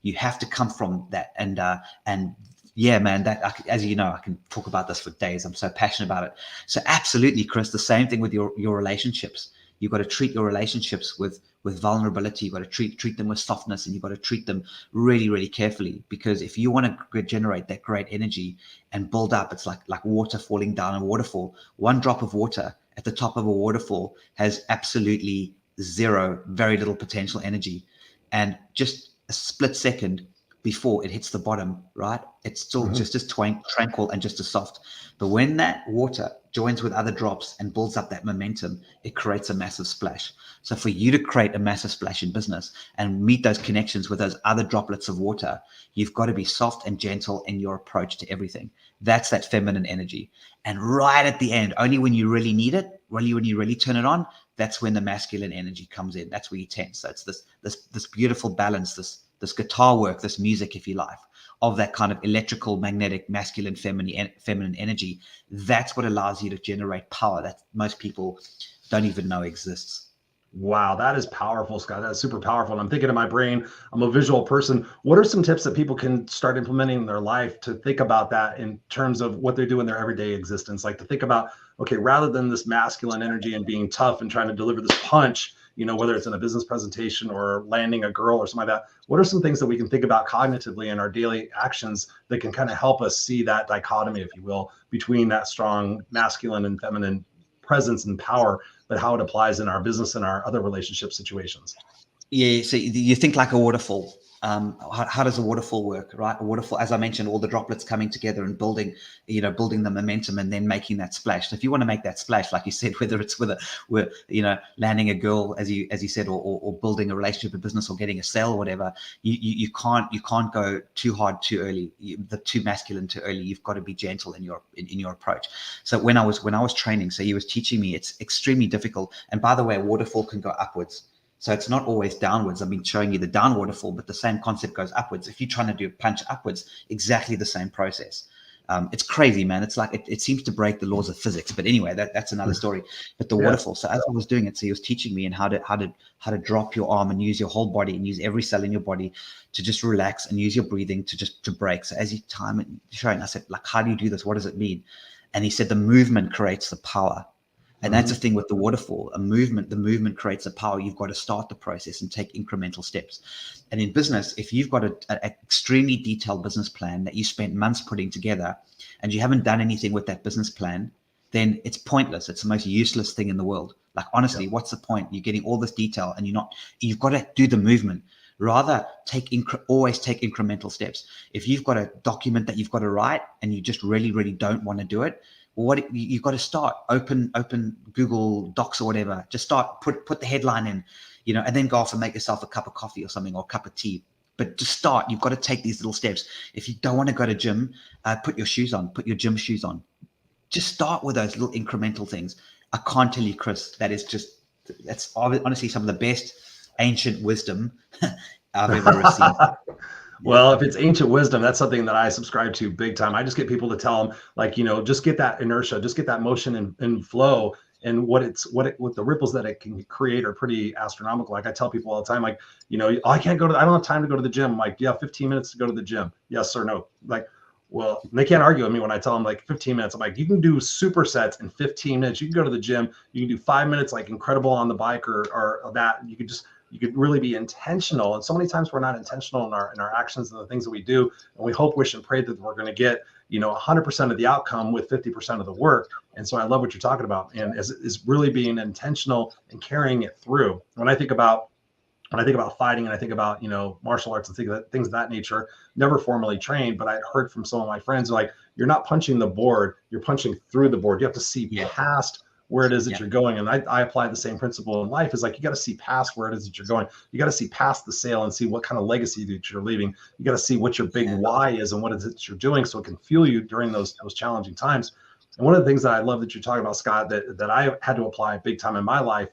You have to come from that. And yeah, man, that, as you know, I can talk about this for days. I'm so passionate about it. So absolutely, Chris, the same thing with your relationships. You've got to treat your relationships with vulnerability. You've got to treat them with softness, and you've got to treat them really, really carefully. Because if you want to generate that great energy and build up, it's like water falling down a waterfall. 1 drop of water at the top of a waterfall has absolutely very little potential energy. And just a split second before it hits the bottom, right? It's still just as tranquil and just as soft. But when that water joins with other drops and builds up that momentum, it creates a massive splash. So for you to create a massive splash in business and meet those connections with those other droplets of water, you've got to be soft and gentle in your approach to everything. That's that feminine energy. And right at the end, only when you really need it, when you really turn it on, that's when the masculine energy comes in. That's where you tense. So it's this beautiful balance, this guitar work, this music, if you like, of that kind of electrical, magnetic, masculine, feminine energy. That's what allows you to generate power that most people don't even know exists. Wow, that is powerful, Scott. That's super powerful. And I'm thinking in my brain, I'm a visual person. What are some tips that people can start implementing in their life to think about that in terms of what they do in their everyday existence? Like to think about, okay, rather than this masculine energy and being tough and trying to deliver this punch, whether it's in a business presentation or landing a girl or something like that, what are some things that we can think about cognitively in our daily actions that can kind of help us see that dichotomy, if you will, between that strong masculine and feminine presence and power, but how it applies in our business and our other relationship situations? Yeah, so you think like a waterfall. how does a waterfall work, right? A waterfall, as I mentioned, all the droplets coming together and building the momentum and then making that splash. So if you want to make that splash, like you said, whether it's with landing a girl, as you said, or building a relationship, a business, or getting a sale or whatever, you can't go too hard too early, too masculine too early. You've got to be gentle in your approach. So when I was training, so he was teaching me, it's extremely difficult. And by the way, a waterfall can go upwards. So it's not always downwards. I've been showing you the down waterfall, but the same concept goes upwards. If you're trying to do a punch upwards, exactly the same process. It's crazy, man. It's like it seems to break the laws of physics. But anyway, that's another story. But the waterfall. So as I was doing it, so he was teaching me and how to drop your arm and use your whole body and use every cell in your body to just relax and use your breathing to break. So as you time it showing, I said, like, how do you do this? What does it mean? And he said, the movement creates the power. And that's the thing with the waterfall, the movement creates a power. You've got to start the process and take incremental steps. And in business, if you've got an extremely detailed business plan that you spent months putting together and you haven't done anything with that business plan, then it's pointless. It's the most useless thing in the world. Like, honestly, what's the point? You're getting all this detail and you've got to do the movement. Rather always take incremental steps. If you've got a document that you've got to write and you just really, really don't want to do it, what you've got to start, open Google Docs or whatever, just start, put the headline in, and then go off and make yourself a cup of coffee or something, or a cup of tea. But to start, you've got to take these little steps. If you don't want to go to gym, put your shoes on, put your gym shoes on. Just start with those little incremental things. I can't tell you, Chris, that's honestly some of the best ancient wisdom I've ever received. Well, if it's ancient wisdom, that's something that I subscribe to big time. I just get people to tell them, like, just get that inertia, just get that motion and flow. And what the ripples that it can create are pretty astronomical. Like I tell people all the time, like, I don't have time to go to the gym. I'm like, yeah, 15 minutes to go to the gym. Yes or no? Like, well, they can't argue with me when I tell them like 15 minutes. I'm like, you can do supersets in 15 minutes. You can go to the gym. You can do 5 minutes, like incredible on the bike or that. You could really be intentional. And so many times we're not intentional in our actions and the things that we do. And we hope, wish, and pray that we're going to get, 100% of the outcome with 50% of the work. And so I love what you're talking about. And is really being intentional and carrying it through. When I think about fighting and I think about, martial arts and things of that nature, never formally trained, but I heard from some of my friends, like, you're not punching the board, you're punching through the board. You have to see past where it is that you're going. And I apply the same principle in life. Is like, you got to see past where it is that you're going. You got to see past the sale and see what kind of legacy that you're leaving. You got to see what your big why is and what it is that you're doing, so it can fuel you during those challenging times. And one of the things that I love that you're talking about, Scott, that I had to apply big time in my life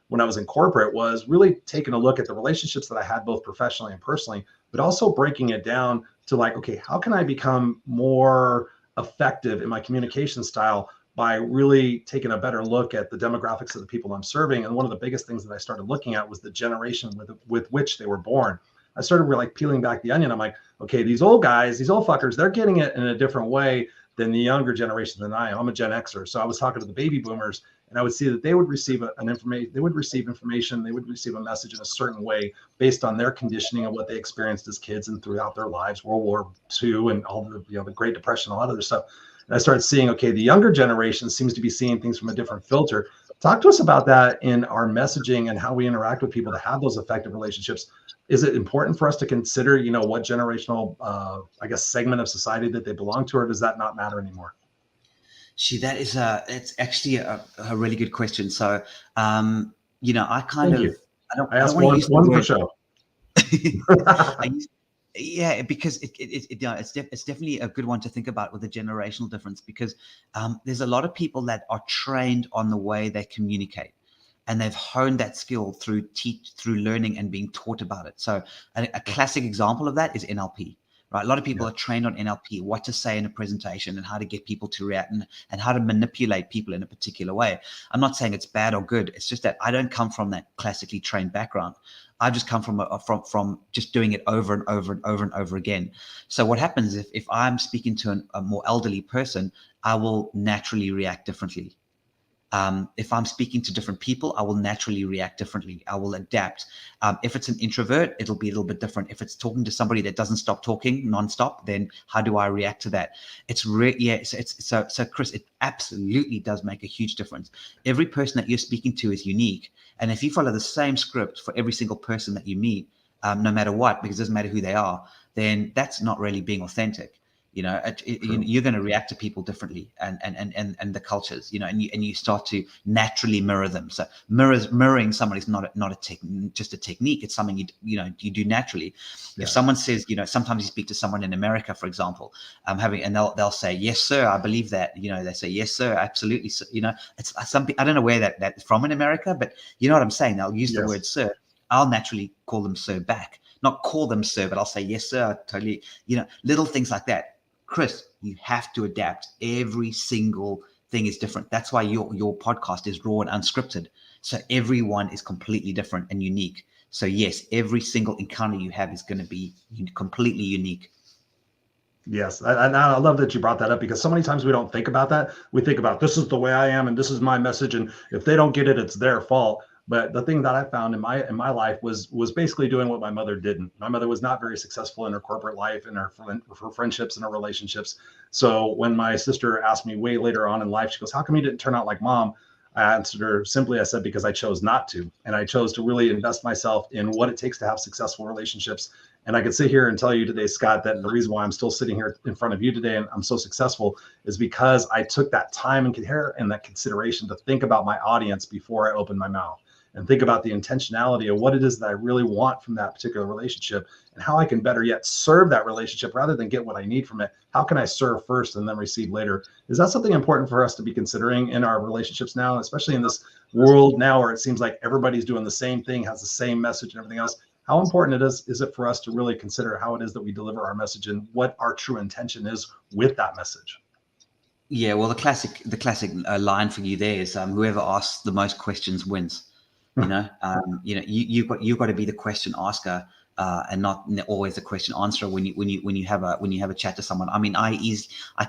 when I was in corporate, was really taking a look at the relationships that I had both professionally and personally, but also breaking it down to like, okay, how can I become more effective in my communication style by really taking a better look at the demographics of the people I'm serving. And one of the biggest things that I started looking at was the generation with which they were born. I started really peeling back the onion. I'm like, okay, these old guys, these old fuckers, they're getting it in a different way than the younger generation than I am. I'm a Gen Xer. So I was talking to the baby boomers, and I would see that they would receive information, they would receive a message in a certain way based on their conditioning and what they experienced as kids and throughout their lives, World War II and all the Great Depression, all that other stuff. And I started seeing, okay, the younger generation seems to be seeing things from a different filter. Talk to us about that in our messaging and how we interact with people to have those effective relationships. Is it important for us to consider, what generational, segment of society that they belong to, or does that not matter anymore? See, it's actually a really good question. So, I asked one per show. Yeah, because it's definitely a good one to think about with the generational difference, because there's a lot of people that are trained on the way they communicate, and they've honed that skill through learning and being taught about it. So a classic example of that is NLP, right? A lot of people are trained on NLP, what to say in a presentation and how to get people to react and how to manipulate people in a particular way. I'm not saying it's bad or good. It's just that I don't come from that classically trained background. I just come from just doing it over and over and over and over again. So what happens if I'm speaking to a more elderly person, I will naturally react differently. If I'm speaking to different people, I will naturally react differently. I will adapt. If it's an introvert, it'll be a little bit different. If it's talking to somebody that doesn't stop talking nonstop, then how do I react to that? So Chris, it absolutely does make a huge difference. Every person that you're speaking to is unique. And if you follow the same script for every single person that you meet, no matter what, because it doesn't matter who they are, then that's not really being authentic. You're going to react to people differently, and the cultures, and you start to naturally mirror them. So mirroring someone is not just a technique. It's something you do naturally. Yeah. If someone says, sometimes you speak to someone in America, for example, and they'll say, yes, sir, I believe that. They say, yes, sir, absolutely. So, it's something, I don't know where that's from in America, but you know what I'm saying. They'll use the word sir. I'll naturally call them sir back. Not call them sir, but I'll say, yes, sir, totally. Little things like that. Chris, you have to adapt. Every single thing is different. That's why your podcast is raw and unscripted. So everyone is completely different and unique. So yes, every single encounter you have is going to be completely unique. Yes, I love that you brought that up, because so many times we don't think about that. We think about, this is the way I am and this is my message, and if they don't get it, it's their fault. But the thing that I found in my life was basically doing what my mother didn't. My mother was not very successful in her corporate life and her friendships and her relationships. So when my sister asked me way later on in life, she goes, how come you didn't turn out like mom? I answered her simply, I said, because I chose not to. And I chose to really invest myself in what it takes to have successful relationships. And I could sit here and tell you today, Scott, that the reason why I'm still sitting here in front of you today and I'm so successful is because I took that time and that consideration to think about my audience before I opened my mouth, and think about the intentionality of what it is that I really want from that particular relationship, and how I can better yet serve that relationship rather than get what I need from it. How can I serve first and then receive later? Is that something important for us to be considering in our relationships now, especially in this world now where it seems like everybody's doing the same thing, has the same message and everything else? How important is it for us to really consider how it is that we deliver our message and what our true intention is with that message? Yeah, well, the classic line for you there is whoever asks the most questions wins. You've got to be the question asker and not always the question answerer when you have a chat to someone. I mean, I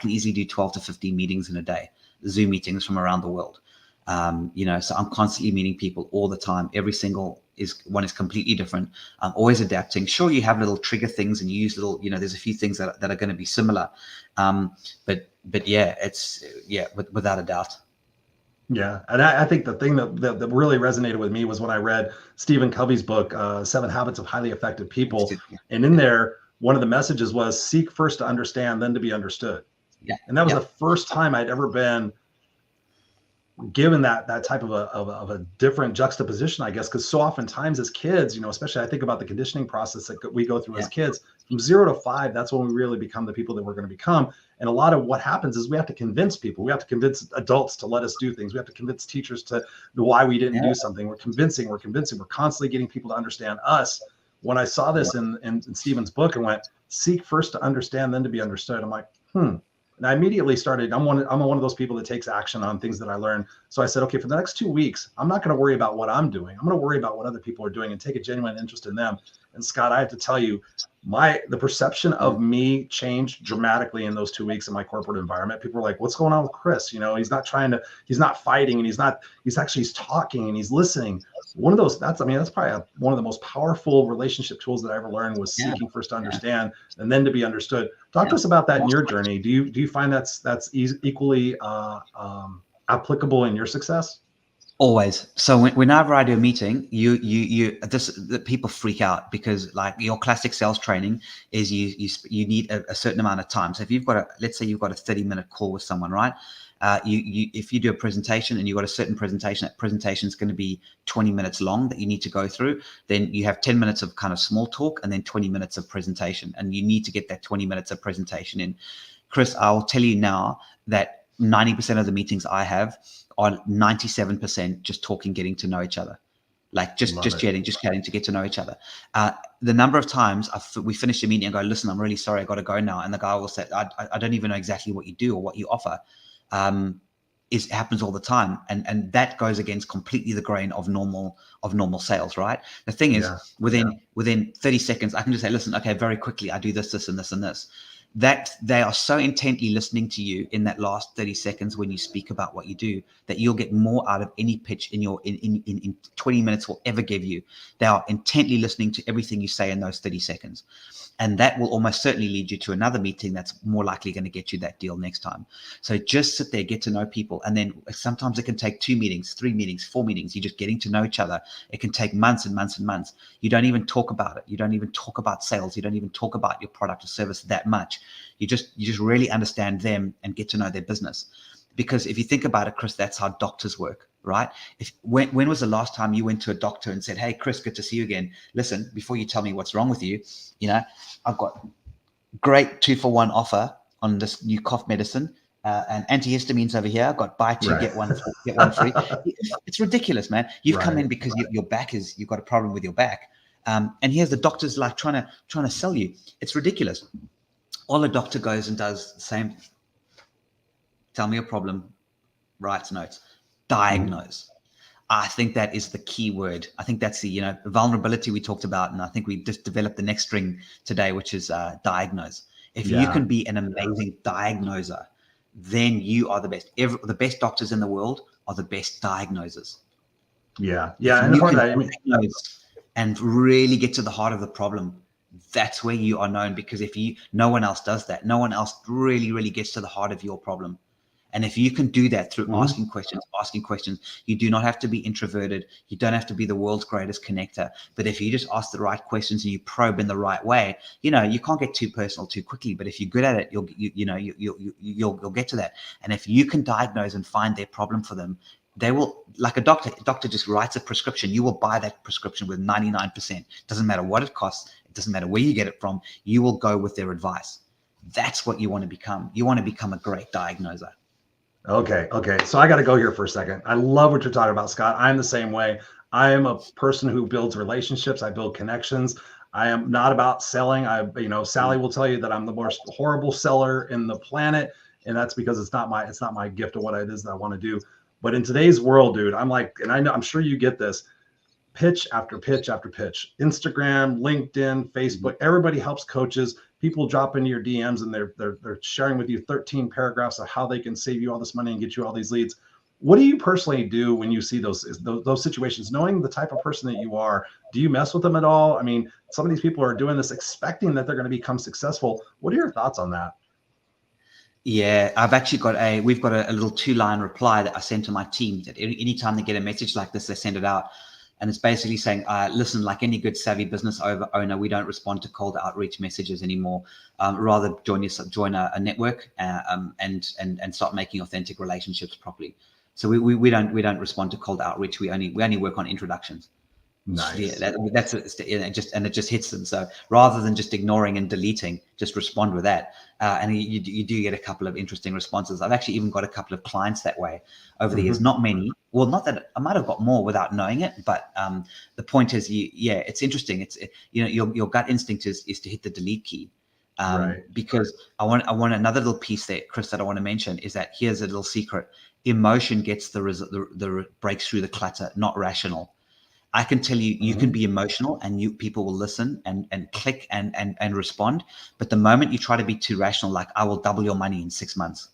can easily do 12 to 15 meetings in a day, Zoom meetings from around the world. So I'm constantly meeting people all the time. Every single one is completely different. I'm always adapting. Sure, you have little trigger things and you use little, there's a few things that are going to be similar. But yeah, without a doubt. Yeah. And I think the thing that really resonated with me was when I read Stephen Covey's book, 7 Habits of Highly Effective People. And in there, one of the messages was seek first to understand, then to be understood. Yeah. And that was the first time I'd ever been given that type of a different juxtaposition, I guess, because so oftentimes as kids, especially I think about the conditioning process that we go through as kids, from 0 to 5, that's when we really become the people that we're going to become. And a lot of what happens is we have to convince people. We have to convince adults to let us do things. We have to convince teachers to why we didn't do something. We're convincing. We're constantly getting people to understand us. When I saw this in Stephen's book and went, seek first to understand, then to be understood, I'm like, And I immediately started, I'm one of those people that takes action on things that I learn. So I said, okay, for the next 2 weeks, I'm not going to worry about what I'm doing. I'm going to worry about what other people are doing and take a genuine interest in them. And Scott, I have to tell you, the perception of me changed dramatically in those 2 weeks in my corporate environment. People were like, what's going on with Chris? He's not fighting, and he's talking and he's listening. That's probably one of the most powerful relationship tools that I ever learned was seeking first to understand and then to be understood. Talk to us about that in your journey. Do you find that's equally applicable in your success? Always. So whenever I do a meeting, the people freak out because like your classic sales training is you need a certain amount of time. So if let's say you've got a 30-minute call with someone, right? If you do a presentation and you've got a certain presentation, that presentation is going to be 20 minutes long that you need to go through. Then you have 10 minutes of kind of small talk and then 20 minutes of presentation. And you need to get that 20 minutes of presentation in. Chris, I'll tell you now that 90% of the meetings I have are 97% just talking, getting to know each other. Like just chatting to get to know each other. The number of times we finish a meeting and go, listen, I'm really sorry, I got to go now. And the guy will say, I don't even know exactly what you do or what you offer. It happens all the time. And that goes against completely the grain of normal sales, right? The thing is within 30 seconds, I can just say, listen, okay, very quickly, I do this, this, and this, and this. that they are so intently listening to you in that last 30 seconds when you speak about what you do, that you'll get more out of any pitch in 20 minutes will ever give you. They are intently listening to everything you say in those 30 seconds. And that will almost certainly lead you to another meeting that's more likely going to get you that deal next time. So just sit there, get to know people. And then sometimes it can take 2 meetings, 3 meetings, 4 meetings. You're just getting to know each other. It can take months and months and months. You don't even talk about it. You don't even talk about sales. You don't even talk about your product or service that much. You just really understand them and get to know their business. Because if you think about it, Chris, that's how doctors work, right? When was the last time you went to a doctor and said, hey, Chris, good to see you again. Listen, before you tell me what's wrong with you, I've got great 2-for-1 offer on this new cough medicine and antihistamines over here. I've got buy two, get one free. It's ridiculous, man. You've come in because your back you've got a problem with your back. And here's the doctor's like trying to sell you. It's ridiculous. All a doctor goes and does the same. Tell me your problem, writes notes, diagnose. I think that is the key word. I think that's the vulnerability we talked about, and I think we just developed the next string today, which is diagnose. If you can be an amazing diagnoser, then you are the best. The best doctors in the world are the best diagnosers. Yeah. And the part diagnose and really get to the heart of the problem, that's where you are known, because no one else does that. No one else really gets to the heart of your problem. And if you can do that through asking questions, you do not have to be introverted. You don't have to be the world's greatest connector. But if you just ask the right questions and you probe in the right way, you can't get too personal too quickly. But if you're good at it, you'll get to that. And if you can diagnose and find their problem for them, they will, like a doctor just writes a prescription. You will buy that prescription with 99%. Doesn't matter what it costs. It doesn't matter where you get it from. You will go with their advice. That's what you want to become. You want to become a great diagnoser. Okay. So I got to go here for a second. I love what you're talking about, Scott. I'm the same way. I am a person who builds relationships. I build connections. I am not about selling. Sally will tell you that I'm the most horrible seller in the planet, and that's because it's not my gift of what it is that I want to do. But in today's world, dude, I'm sure you get this. Pitch after pitch after pitch. Instagram, LinkedIn, Facebook. Everybody helps coaches. People drop into your DMs and they're sharing with you 13 paragraphs of how they can save you all this money and get you all these leads. What do you personally do when you see those situations? Knowing the type of person that you are, do you mess with them at all? I mean, some of these people are doing this expecting that they're going to become successful. What are your thoughts on that? Yeah, I've actually we've got a little 2-line reply that I send to my team that anytime they get a message like this, they send it out. And it's basically saying, listen, like any good savvy business owner, we don't respond to cold outreach messages anymore. Rather join a network and start making authentic relationships properly. So we don't respond to cold outreach. We only work on introductions. Nice. Yeah, it just hits them. So rather than just ignoring and deleting, just respond with that. And you do get a couple of interesting responses. I've actually even got a couple of clients that way over the years. Not many. Well, not that I might have got more without knowing it, but the point is, it's interesting. It's your gut instinct is to hit the delete key. Because I want another little piece there, Chris, that I want to mention is that here's a little secret. Emotion gets the breaks through the clutter, not rational. I can tell you, you can be emotional and people will listen and click and respond. But the moment you try to be too rational, like I will double your money in 6 months,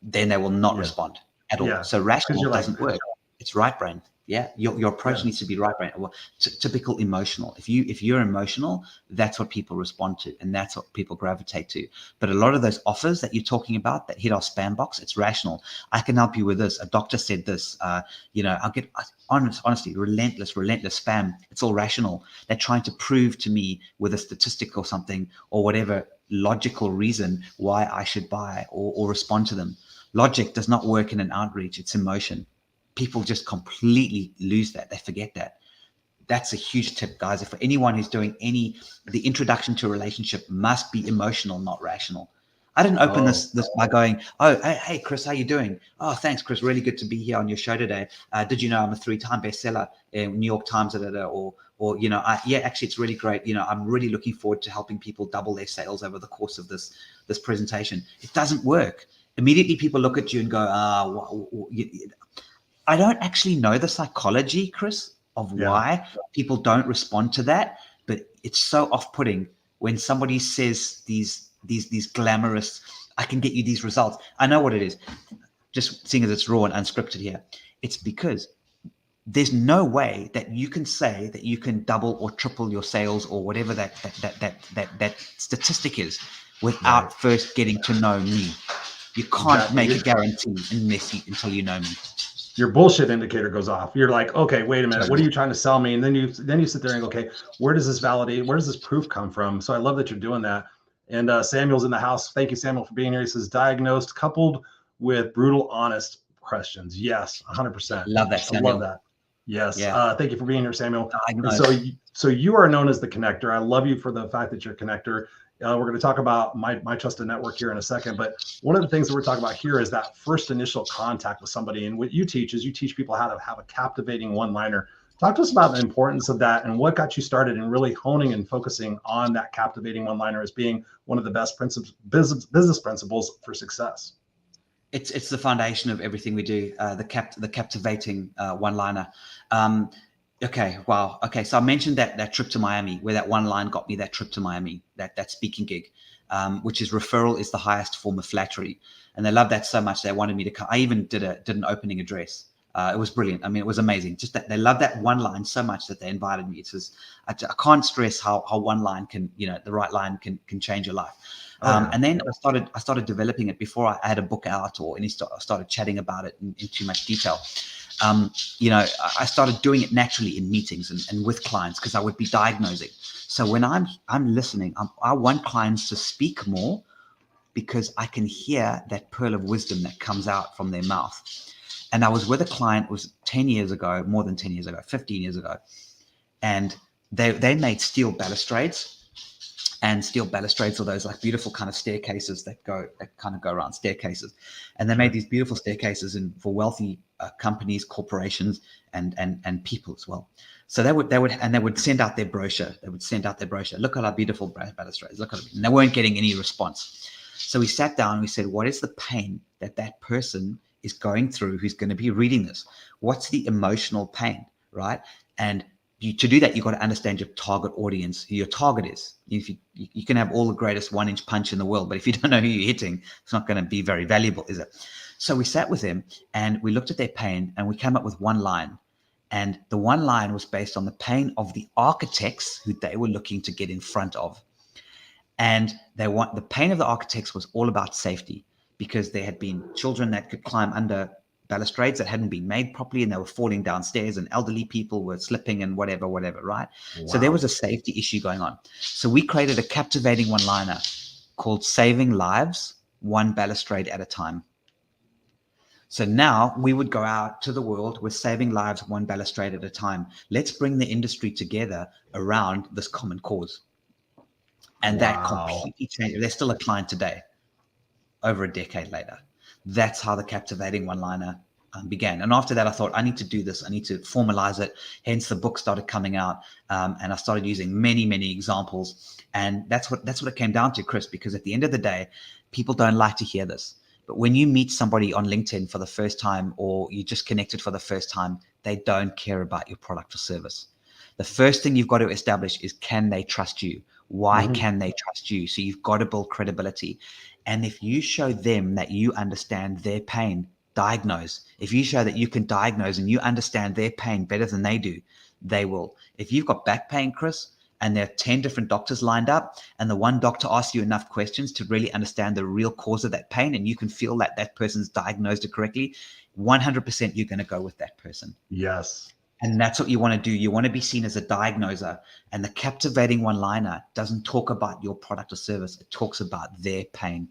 then they will not respond at all. So rational doesn't work. It's right brain. Yeah, your approach needs to be right brain. Well, typical emotional. If you're emotional, that's what people respond to, and that's what people gravitate to. But a lot of those offers that you're talking about that hit our spam box, it's rational. I can help you with this. A doctor said this. I'll get honestly relentless spam. It's all rational. They're trying to prove to me with a statistic or something or whatever logical reason why I should buy or respond to them. Logic does not work in an outreach. It's emotion. People just completely lose that. They forget that. That's a huge tip, guys. If for anyone who's doing the introduction to a relationship must be emotional, not rational. I didn't open this by going, hey, Chris, how you doing? Oh, thanks, Chris. Really good to be here on your show today. Did you know I'm a 3-time bestseller in New York Times, or actually, it's really great. I'm really looking forward to helping people double their sales over the course of this presentation. It doesn't work. Immediately, people look at you and go, I don't actually know the psychology, Chris, of why people don't respond to that, but it's so off-putting when somebody says these these glamorous, I can get you these results. I know what it is. Just seeing as it's raw and unscripted here, it's because there's no way that you can say that you can double or triple your sales or whatever that statistic is without first getting to know me. You can't make a guarantee until you know me. Your bullshit indicator goes off. You're like, okay, wait a minute. What are you trying to sell me? And then you sit there and go, okay, where does this validate? Where does this proof come from? So I love that you're doing that. And Samuel's in the house. Thank you, Samuel, for being here. He says, diagnosed, coupled with brutal, honest questions. Yes, 100%. Love that, Samuel. I love that. Yes. Yeah. Thank you for being here, Samuel. So you are known as the connector. I love you for the fact that you're a connector. We're going to talk about my trusted network here in a second. But one of the things that we're talking about here is that first initial contact with somebody. And what you teach is you teach people how to have a captivating one-liner. Talk to us about the importance of that and what got you started in really honing and focusing on that captivating one-liner as being one of the best business principles for success. It's the foundation of everything we do. The captivating one-liner. Okay. Wow. Okay. So I mentioned that trip to Miami, where that one line got me that trip to Miami, that speaking gig, which is referral is the highest form of flattery. And they loved that so much. They wanted me to come. I even did an opening address. It was brilliant. I mean, it was amazing. Just that they loved that one line so much that they invited me. It says, I can't stress how one line can, the right line can change your life. And then I started developing it before I had a book out or any. I started chatting about it in too much detail. I started doing it naturally in meetings and with clients because I would be diagnosing. So when I'm listening, I want clients to speak more because I can hear that pearl of wisdom that comes out from their mouth. And I was with a client, it was 10 years ago, more than 10 years ago, 15 years ago. And they made steel balustrades. And steel balustrades are those like beautiful kind of staircases that kind of go around staircases. And they made these beautiful staircases for wealthy companies, corporations, and people as well. So they would send out their brochure. Look at our beautiful balustrades. Look at it. And they weren't getting any response. So we sat down and we said, what is the pain that person is going through who's going to be reading this? What's the emotional pain, right? And to do that, you've got to understand your target audience, who your target is. If you can have all the greatest 1-inch punch in the world, but if you don't know who you're hitting, it's not going to be very valuable, is it? So we sat with them and we looked at their pain and we came up with one line. And the one line was based on the pain of the architects who they were looking to get in front of. And the pain of the architects was all about safety because there had been children that could climb under balustrades that hadn't been made properly and they were falling downstairs and elderly people were slipping and whatever, right? Wow. So there was a safety issue going on. So we created a captivating one-liner called Saving Lives, One Balustrade at a Time. So now we would go out to the world with saving lives, one balustrade at a time. Let's bring the industry together around this common cause. And that completely changed. They're still a client today, over a decade later. That's how the captivating one-liner began. And after that, I thought, I need to do this. I need to formalize it. Hence, the book started coming out. And I started using many, many examples. And that's what it came down to, Chris, because at the end of the day, people don't like to hear this. But when you meet somebody on LinkedIn for the first time, or you just connected for the first time, they don't care about your product or service. The first thing you've got to establish is, can they trust you? Why can they trust you? So you've got to build credibility. And if you show them that you understand their pain, diagnose. If you show that you can diagnose and you understand their pain better than they do, they will. If you've got back pain, Chris, and there are 10 different doctors lined up, and the one doctor asks you enough questions to really understand the real cause of that pain, and you can feel that that person's diagnosed it correctly, 100% you're going to go with that person. Yes. And that's what you want to do. You want to be seen as a diagnoser. And the captivating one-liner doesn't talk about your product or service. It talks about their pain.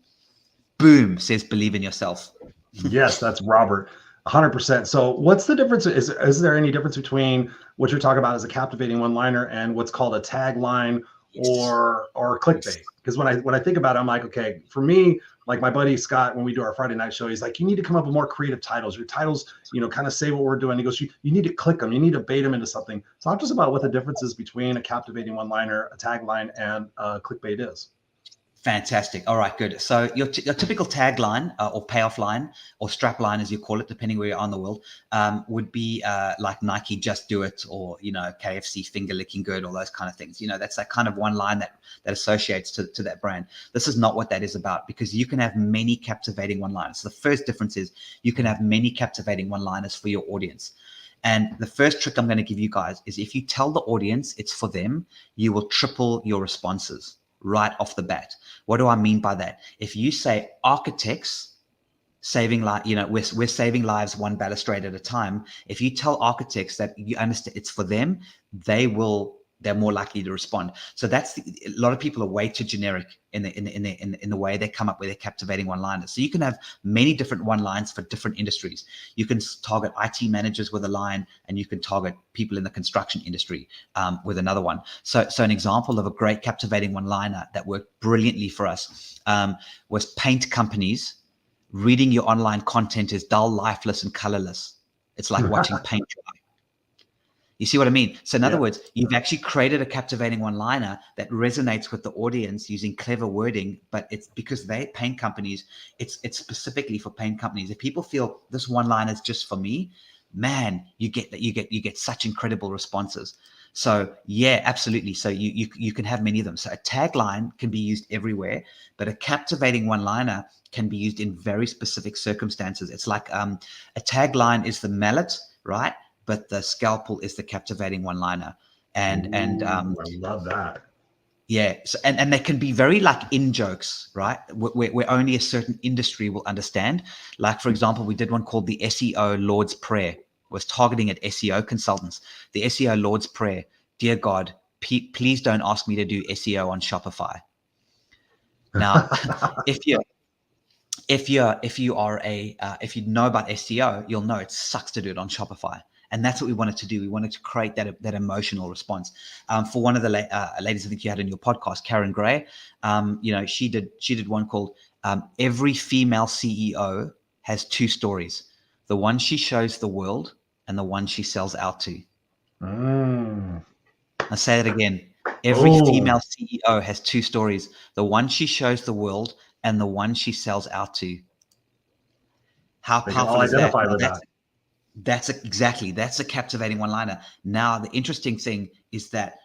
Boom, says believe in yourself. Yes, that's Robert. 100%. So what's the difference? Is there any difference between what you're talking about as a captivating one-liner and what's called a tagline or clickbait? Because when I think about it, I'm like, okay, for me, like my buddy Scott, when we do our Friday night show, he's like, you need to come up with more creative titles. Your titles, kind of say what we're doing. He goes, you need to click them. You need to bait them into something. Talk to us about what the difference is between a captivating one-liner, a tagline, and clickbait is. Fantastic. All right, good. So your typical tagline or payoff line or strap line, as you call it, depending where you are in the world, would be like Nike, just do it, or, KFC, finger licking good, all those kind of things. That's that kind of one line that associates to that brand. This is not what that is about, because you can have many captivating one-liners. So the first difference is you can have many captivating one-liners for your audience. And the first trick I'm going to give you guys is, if you tell the audience it's for them, you will triple your responses right off the bat. What do I mean by that? If you say architects saving we're saving lives one balustrade at a time. If you tell architects that you understand it's for them, they're more likely to respond. So a lot of people are way too generic in the way they come up with their captivating one-liners. So you can have many different one-lines for different industries. You can target IT managers with a line, and you can target people in the construction industry with another one. So an example of a great captivating one-liner that worked brilliantly for us was paint companies. Reading your online content is dull, lifeless, and colorless. It's like watching paint dry. You see what I mean? So in other words, you've actually created a captivating one-liner that resonates with the audience using clever wording, but it's because paint companies, it's specifically for paint companies. If people feel this one-liner is just for me, man, you get such incredible responses. So yeah, absolutely. So you can have many of them. So a tagline can be used everywhere, but a captivating one-liner can be used in very specific circumstances. It's like a tagline is the mallet, right? But the scalpel is the captivating one-liner. And I love that. Yeah. So, and they can be very like in jokes, right? Where only a certain industry will understand. Like, for example, we did one called the SEO Lord's Prayer. It was targeting at SEO consultants. The SEO Lord's Prayer: dear God, please don't ask me to do SEO on Shopify. Now, if you know about SEO, you'll know it sucks to do it on Shopify. And that's what we wanted to do. We wanted to create that emotional response. For one of the ladies I think you had in your podcast, Karen Gray, she did one called Every Female CEO Has Two Stories: the one she shows the world and the one she sells out to. I'll say that again. Every female CEO has two stories: the one she shows the world and the one she sells out to. How powerful is that? That's a captivating one-liner. Now, the interesting thing is that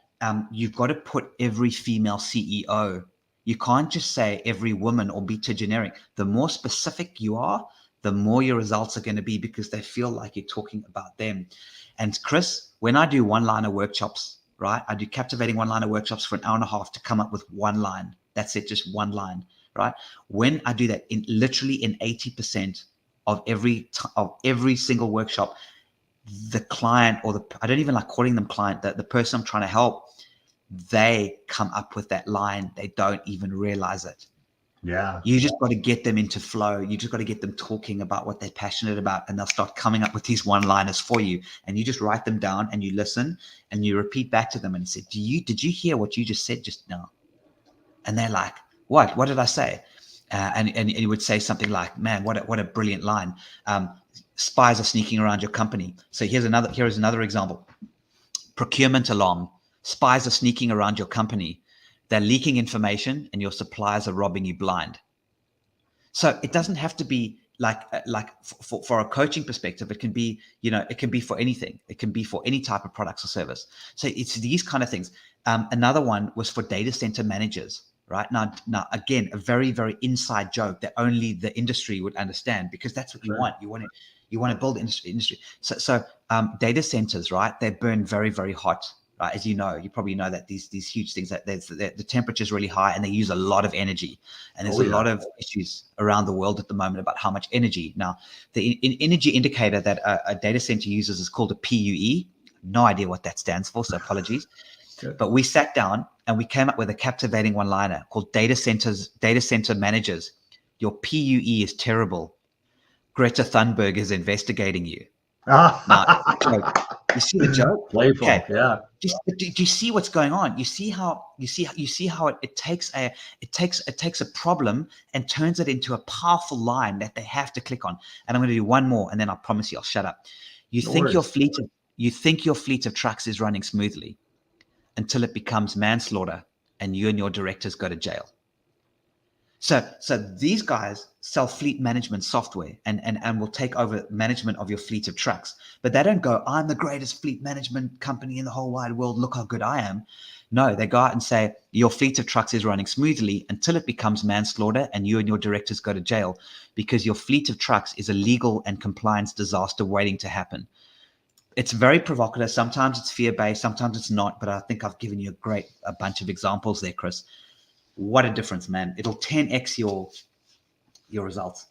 you've got to put every female CEO. You can't just say every woman or be too generic. The more specific you are, the more your results are going to be, because they feel like you're talking about them. And Chris, when I do one-liner workshops, right? I do captivating one-liner workshops for an hour and a half to come up with one line. That's it, just one line, right? When I do that, in 80% of every single workshop, the client, or I don't even like calling them client, the person I'm trying to help, they come up with that line. They don't even realize it. Yeah. You just got to get them into flow. You just got to get them talking about what they're passionate about, and they'll start coming up with these one-liners for you. And you just write them down and you listen and you repeat back to them and say, did you hear what you just said just now? And they're like, what did I say? And you would say something like, man, what a brilliant line. Spies are sneaking around your company. So here's another example. Procurement alarm. Spies are sneaking around your company. They're leaking information and your suppliers are robbing you blind. So it doesn't have to be like for a coaching perspective. It can be, it can be for anything. It can be for any type of products or service. So it's these kind of things. Another one was for data center managers. Right now, again, a very, very inside joke that only the industry would understand, because that's what you want. You want to build industry. So data centers, right? They burn very, very hot. Right? As you probably know that these huge things, that the temperature is really high and they use a lot of energy. And there's a lot of issues around the world at the moment about how much energy. Now, the energy indicator that a data center uses is called a PUE. No idea what that stands for, so apologies. But we sat down and we came up with a captivating one-liner called data center managers. Your PUE is terrible. Greta Thunberg is investigating you. Now, you see the joke? Playful, yeah. Do you see what's going on? You see how it takes a problem and turns it into a powerful line that they have to click on. And I'm going to do one more, and then I promise you I'll shut up. You think your fleet of trucks is running smoothly until it becomes manslaughter and you and your directors go to jail. So these guys sell fleet management software and will take over management of your fleet of trucks. But they don't go, I'm the greatest fleet management company in the whole wide world. Look how good I am. No, they go out and say, your fleet of trucks is running smoothly until it becomes manslaughter and you and your directors go to jail because your fleet of trucks is a legal and compliance disaster waiting to happen. It's very provocative. Sometimes it's fear-based, sometimes it's not. But I think I've given you a bunch of examples there, Chris. What a difference, man. It'll 10x your results.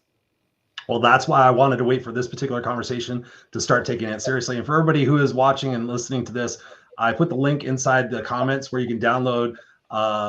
Well, that's why I wanted to wait for this particular conversation to start taking it seriously. And for everybody who is watching and listening to this, I put the link inside the comments where you can download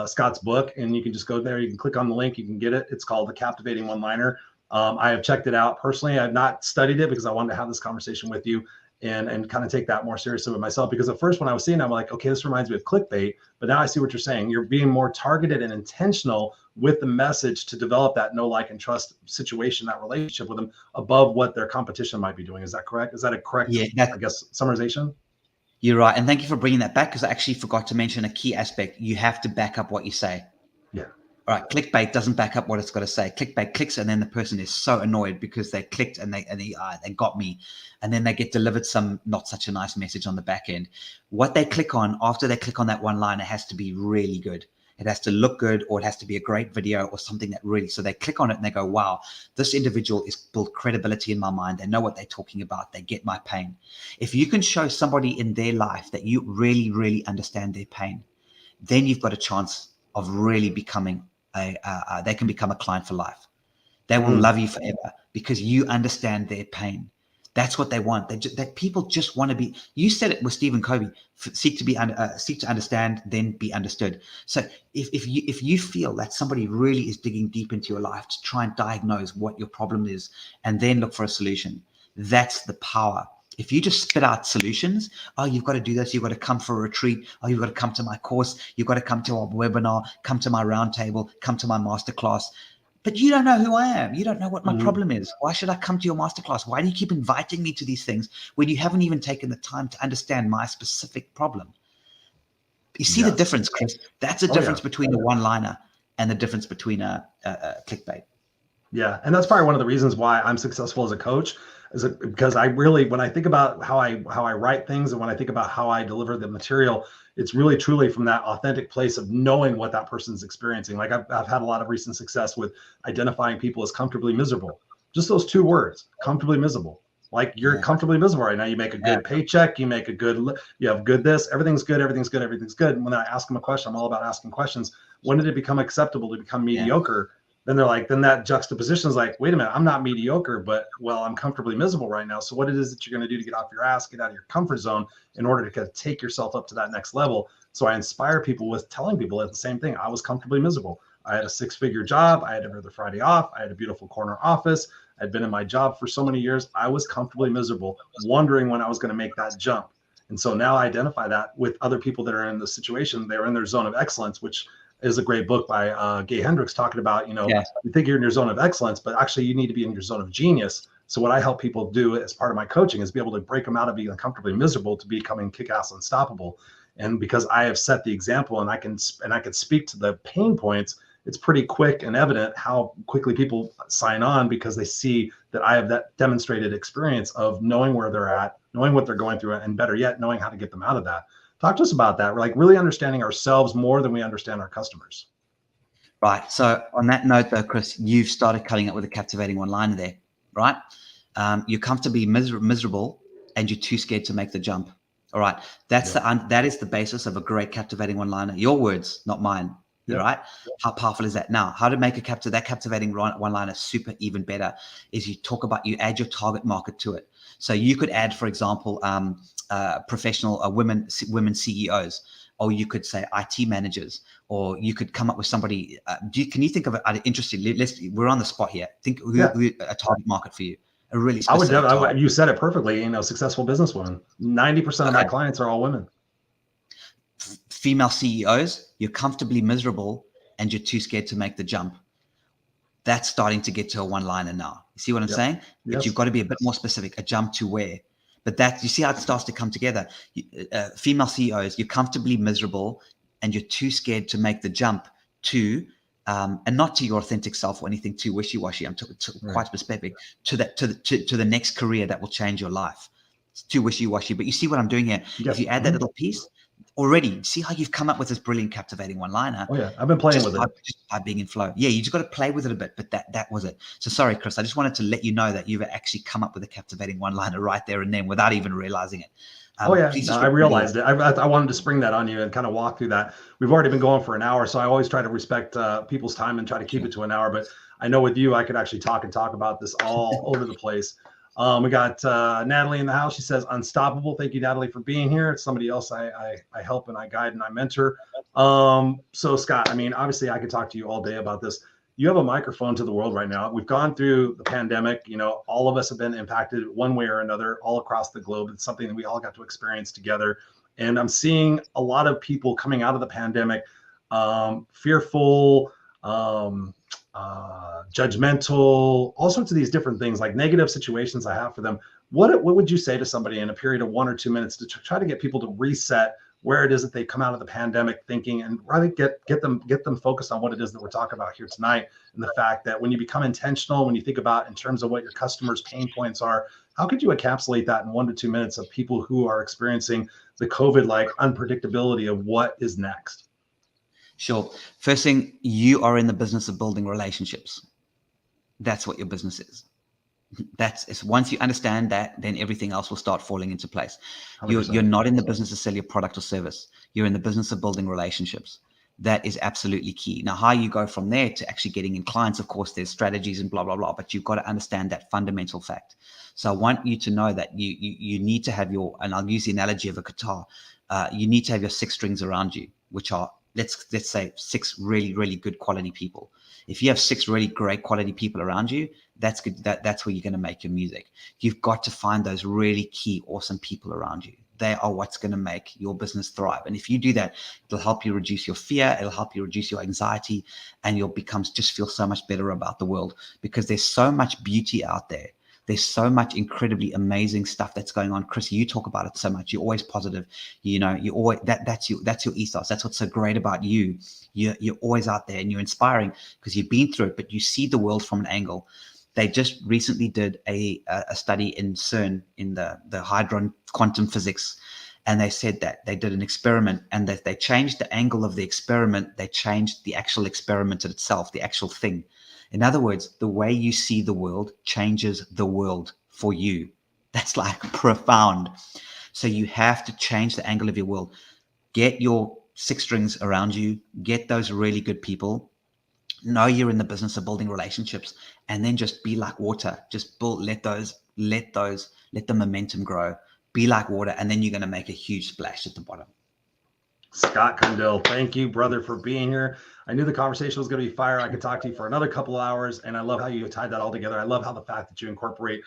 Scott's book, and you can just go there. You can click on the link. You can get it. It's called The Captivating One-Liner. I have checked it out personally. I've not studied it because I wanted to have this conversation with you and kind of take that more seriously with myself. Because at first when I was seeing it, I'm like, okay, this reminds me of clickbait. But now I see what you're saying. You're being more targeted and intentional with the message to develop that know, like, and trust situation, that relationship with them above what their competition might be doing. Is that correct? Is that a correct, I guess, summarization? You're right. And thank you for bringing that back, because I actually forgot to mention a key aspect. You have to back up what you say. Yeah. All right. Clickbait doesn't back up what it's got to say. Clickbait clicks, and then the person is so annoyed because they clicked and they got me. And then they get delivered some not such a nice message on the back end. What they click on after they click on that one line, it has to be really good. It has to look good, or it has to be a great video or something that really, so they click on it and they go, wow, this individual is built credibility in my mind. They know what they're talking about. They get my pain. If you can show somebody in their life that you really, really understand their pain, then you've got a chance of really becoming they can become a client for life. They will love you forever because you understand their pain. That's what they want. That people just want to be. You said it with Stephen Covey: seek to understand, then be understood. So if you feel that somebody really is digging deep into your life to try and diagnose what your problem is, and then look for a solution, that's the power. If you just spit out solutions, oh, you've got to do this, you've got to come for a retreat, oh, you've got to come to my course, you've got to come to our webinar, come to my roundtable, come to my masterclass. But you don't know who I am. You don't know what my problem is. Why should I come to your masterclass? Why do you keep inviting me to these things when you haven't even taken the time to understand my specific problem? You see the difference, Chris? That's the difference between a one-liner and the difference between a clickbait. Yeah, and that's probably one of the reasons why I'm successful as a coach, because I really, when I think about how I write things and when I think about how I deliver the material, it's really truly from that authentic place of knowing what that person's experiencing. Like I've had a lot of recent success with identifying people as comfortably miserable. Just those two words, comfortably miserable. Like you're comfortably miserable right now. You make a good paycheck. You make a good, you have good this, everything's good, everything's good, everything's good. And when I ask them a question, I'm all about asking questions. When did it become acceptable to become mediocre? Then they're like, then that juxtaposition is like, wait a minute, I'm not mediocre, but well, I'm comfortably miserable right now. So what it is that you're going to do to get off your ass, get out of your comfort zone in order to kind of take yourself up to that next level. So I inspire people with telling people the same thing. I was comfortably miserable. I had a 6-figure job. I had every other Friday off. I had a beautiful corner office. I'd been in my job for so many years. I was comfortably miserable, wondering when I was going to make that jump. And so now I identify that with other people that are in the situation. They're in their zone of excellence, which is a great book by Gay Hendricks talking about, you think you're in your zone of excellence, but actually you need to be in your zone of genius. So what I help people do as part of my coaching is be able to break them out of being comfortably miserable to becoming kick-ass unstoppable. And because I have set the example and I can speak to the pain points, it's pretty quick and evident how quickly people sign on because they see that I have that demonstrated experience of knowing where they're at, knowing what they're going through, and better yet, knowing how to get them out of that. Talk to us about that. We're like really understanding ourselves more than we understand our customers. Right. So on that note, though, Chris, you've started cutting it with a captivating one-liner there, right? You're comfortably miserable, and you're too scared to make the jump. All right. That is the basis of a great captivating one-liner. Your words, not mine. Yeah. Right. How powerful is that? Now, how to make that captivating one-liner super even better is you add your target market to it. So you could add, for example, professional women CEOs, or you could say IT managers, or you could come up with somebody. Can you think of an interesting? We're on the spot here. Think who a target market for you. A really specific you said it perfectly. Successful businesswomen. 90% of my clients are all women. Female CEOs, you're comfortably miserable and you're too scared to make the jump. That's starting to get to a one-liner now. You see what I'm saying? But you've got to be a bit more specific. A jump to where? But you see how it starts to come together. Female CEOs, you're comfortably miserable and you're too scared to make the jump to and not to your authentic self or anything too wishy-washy. I'm quite specific to the next career that will change your life. It's too wishy-washy, but you see what I'm doing here. Yep. If you add that little piece already, see how you've come up with this brilliant, captivating one-liner. Oh yeah, I've been playing with it just by being in flow. Yeah, you just got to play with it a bit, but that was it. So sorry, Chris, I just wanted to let you know that you've actually come up with a captivating one-liner right there and then without even realizing it. Oh yeah, no, I realized it. I wanted to spring that on you and kind of walk through that. We've already been going for an hour, so I always try to respect people's time and try to keep it to an hour. But I know with you, I could actually talk about this all over the place. We got Natalie in the house. She says, "Unstoppable." Thank you, Natalie, for being here. It's somebody else I help and I guide and I mentor. So Scott, I mean, obviously, I could talk to you all day about this. You have a microphone to the world right now. We've gone through the pandemic. You know, all of us have been impacted one way or another all across the globe. It's something that we all got to experience together. And I'm seeing a lot of people coming out of the pandemic, fearful, judgmental, all sorts of these different things, like negative situations I have for them. What would you say to somebody in a period of 1 or 2 minutes to try to get people to reset where it is that they come out of the pandemic thinking, and rather get them focused on what it is that we're talking about here tonight, and the fact that when you become intentional, when you think about in terms of what your customers' pain points are, how could you encapsulate that in 1 to 2 minutes of people who are experiencing the COVID-like unpredictability of what is next? Sure. First thing, you are in the business of building relationships. That's what your business is. Once you understand that, then everything else will start falling into place. You're not in the business to sell your product or service. You're in the business of building relationships. That is absolutely key. Now, how you go from there to actually getting in clients, of course, there's strategies and blah, blah, blah, but you've got to understand that fundamental fact. So I want you to know that you need to have and I'll use the analogy of a guitar. You need to have your 6 strings around you, which are, let's say 6 really, really good quality people. If you have 6 really great quality people around you, that's good. That's where you're going to make your music. You've got to find those really key, awesome people around you. They are what's going to make your business thrive. And if you do that, it'll help you reduce your fear. It'll help you reduce your anxiety, and you'll just feel so much better about the world, because there's so much beauty out there. There's so much incredibly amazing stuff that's going on. Chris, you talk about it so much. You're always positive. You know, you always that's your ethos. That's what's so great about you. You're always out there and you're inspiring because you've been through it, but you see the world from an angle. They just recently did a study in CERN in the Hadron quantum physics, and they said that they did an experiment, and that they changed the angle of the experiment. They changed the actual experiment itself, the actual thing. In other words, the way you see the world changes the world for you. That's like profound. So you have to change the angle of your world. Get your 6 strings around you. Get those really good people. Know you're in the business of building relationships, and then just be like water. Just let the momentum grow. Be like water, and then you're going to make a huge splash at the bottom. Scott Cundill, thank you, brother, for being here. I knew the conversation was going to be fire. I could talk to you for another couple of hours, and I love how you tied that all together. I love how the fact that you incorporate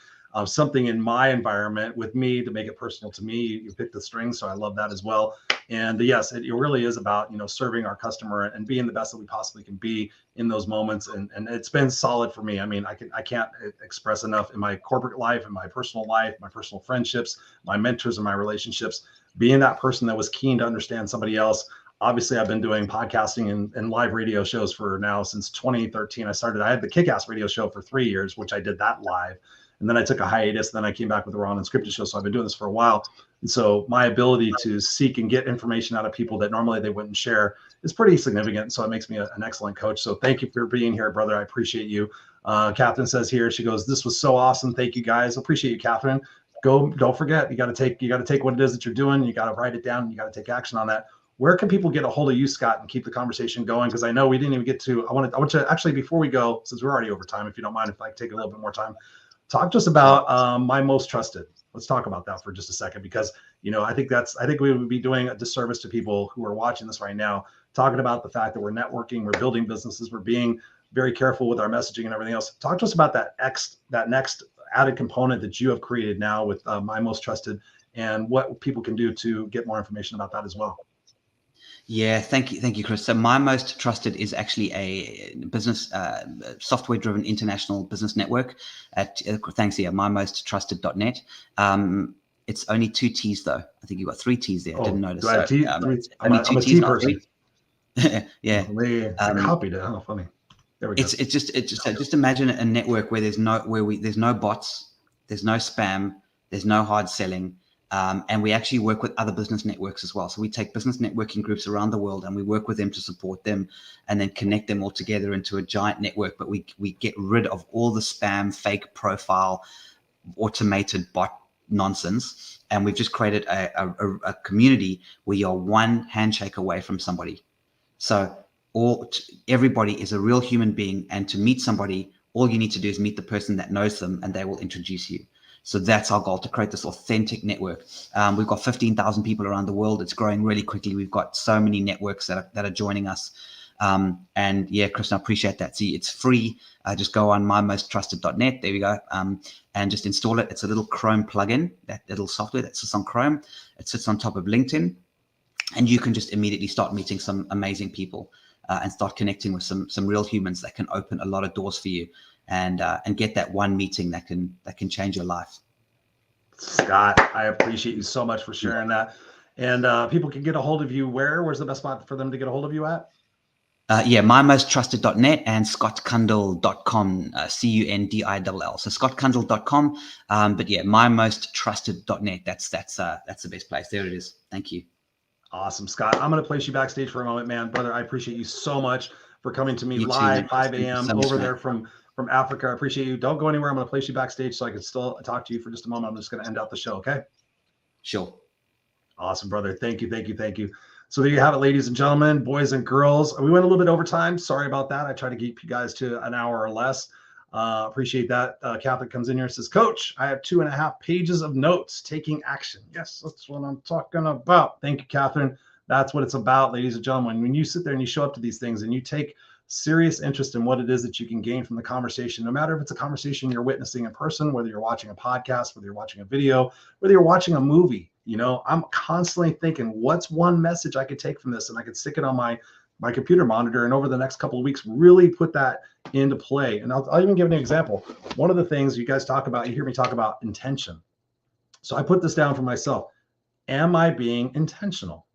something in my environment with me to make it personal to me. You picked the strings, so I love that as well. And yes, it really is about, serving our customer and being the best that we possibly can be in those moments. And it's been solid for me. I mean, I can't express enough in my corporate life, in my personal life, my personal friendships, my mentors and my relationships, being that person that was keen to understand somebody else. Obviously, I've been doing podcasting and live radio shows for now since 2013. I had the Kick-Ass radio show for 3 years, which I did that live. And then I took a hiatus. Then I came back with the Raw and Unscripted show. So I've been doing this for a while. And so my ability to seek and get information out of people that normally they wouldn't share is pretty significant. So it makes me an excellent coach. So thank you for being here, brother. I appreciate you. Catherine says here, she goes, "This was so awesome. Thank you, guys." Appreciate you, Catherine. Don't forget, you got to take what it is that you're doing. You got to write it down. And you got to take action on that. Where can people get a hold of you, Scott, and keep the conversation going? Because I know we didn't even get to, I want to actually, before we go, since we're already over time, if you don't mind, if I take a little bit more time, talk to us about My Most Trusted. Let's talk about that for just a second, because, I think we would be doing a disservice to people who are watching this right now, talking about the fact that we're networking, we're building businesses, we're being very careful with our messaging and everything else. Talk to us about that next added component that you have created now with My Most Trusted, and what people can do to get more information about that as well. Yeah, thank you, Chris. So My Most Trusted is actually a business software-driven international business network. mymosttrusted.net. It's only 2 T's though. I think you've got 3 T's there. I didn't notice. I'm a T person. Yeah. I copied it. Oh, funny. There we go. Just imagine a network where there's no bots, there's no spam, there's no hard selling. And we actually work with other business networks as well. So we take business networking groups around the world and we work with them to support them and then connect them all together into a giant network. But we get rid of all the spam, fake profile, automated bot nonsense. And we've just created a community where you're one handshake away from somebody. So everybody is a real human being. And to meet somebody, all you need to do is meet the person that knows them and they will introduce you. So that's our goal, to create this authentic network. We've got 15,000 people around the world. It's growing really quickly. We've got so many networks that are joining us. And yeah, Kristen, I appreciate that. See, it's free. Just go on mymosttrusted.net. There we go. And just install it. It's a little Chrome plugin, that little software that sits on Chrome. It sits on top of LinkedIn. And you can just immediately start meeting some amazing people and start connecting with some real humans that can open a lot of doors for you. And get that one meeting that can change your life. Scott, I appreciate you so much for sharing that. And people can get a hold of you where? Where's the best spot for them to get a hold of you at? mymosttrusted.net and scottcundill.com, Cundill. So scottcundill.com. But yeah, mymosttrusted.net. That's the best place. There it is. Thank you. Awesome, Scott. I'm going to place you backstage for a moment, man. Brother, I appreciate you so much for coming to me live, 5 a.m. over there from Africa. I appreciate you. Don't go anywhere. I'm going to place you backstage so I can still talk to you for just a moment. I'm just going to end out the show. Okay. Sure. Awesome, brother. Thank you. So there you have it, ladies and gentlemen, boys and girls. We went a little bit over time. Sorry about that. I try to keep you guys to an hour or less. Appreciate that. Catholic comes in here and says, Coach, I have 2.5 pages of notes taking action. Yes, that's what I'm talking about. Thank you, Catherine. That's what it's about, ladies and gentlemen. When you sit there and you show up to these things and you take serious interest in what it is that you can gain from the conversation, no matter if it's a conversation you're witnessing in person, whether you're watching a podcast, whether you're watching a video, whether you're watching a movie, I'm constantly thinking, what's one message I could take from this? And I could stick it on my computer monitor and over the next couple of weeks, really put that into play. And I'll even give an example. One of the things you guys talk about, you hear me talk about intention. So I put this down for myself. Am I being intentional?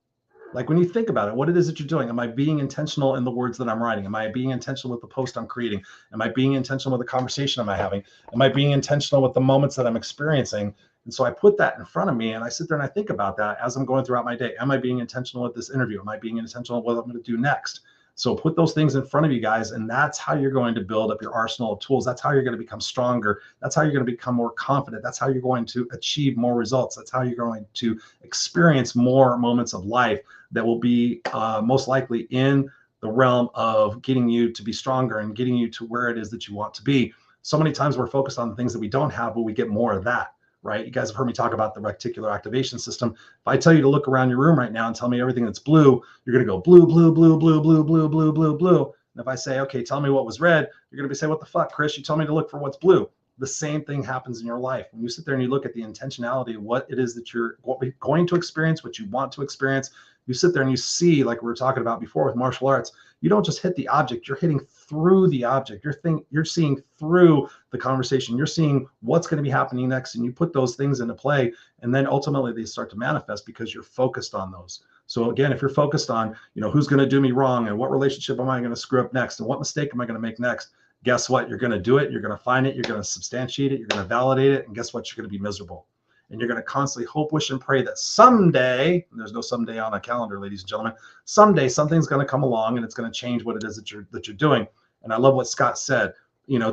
Like when you think about it, what it is that you're doing, am I being intentional in the words that I'm writing? Am I being intentional with the post I'm creating? Am I being intentional with the conversation am I having? Am I being intentional with the moments that I'm experiencing? And so I put that in front of me and I sit there and I think about that as I'm going throughout my day. Am I being intentional with this interview? Am I being intentional with what I'm going to do next? So put those things in front of you guys, and that's how you're going to build up your arsenal of tools. That's how you're going to become stronger. That's how you're going to become more confident. That's how you're going to achieve more results. That's how you're going to experience more moments of life that will be most likely in the realm of getting you to be stronger and getting you to where it is that you want to be. So many times we're focused on the things that we don't have, but we get more of that. Right? You guys have heard me talk about the reticular activation system. If I tell you to look around your room right now and tell me everything that's blue, you're going to go blue, blue, blue, blue, blue, blue, blue, blue, blue. And if I say, okay, tell me what was red, you're going to be saying, what the fuck, Chris? You told me to look for what's blue. The same thing happens in your life. When you sit there and you look at the intentionality of what it is that you're going to experience, what you want to experience, you sit there and you see, like we were talking about before with martial arts, you don't just hit the object, you're hitting through the object. You're seeing through the conversation. You're seeing what's going to be happening next. And you put those things into play. And then ultimately they start to manifest because you're focused on those. So again, if you're focused on, who's going to do me wrong and what relationship am I going to screw up next and what mistake am I going to make next? Guess what? You're going to do it. You're going to find it. You're going to substantiate it. You're going to validate it. And guess what? You're going to be miserable. And you're going to constantly hope, wish, and pray that someday, and there's no someday on a calendar, ladies and gentlemen, someday something's going to come along and it's going to change what it is that you're doing. And I love what Scott said,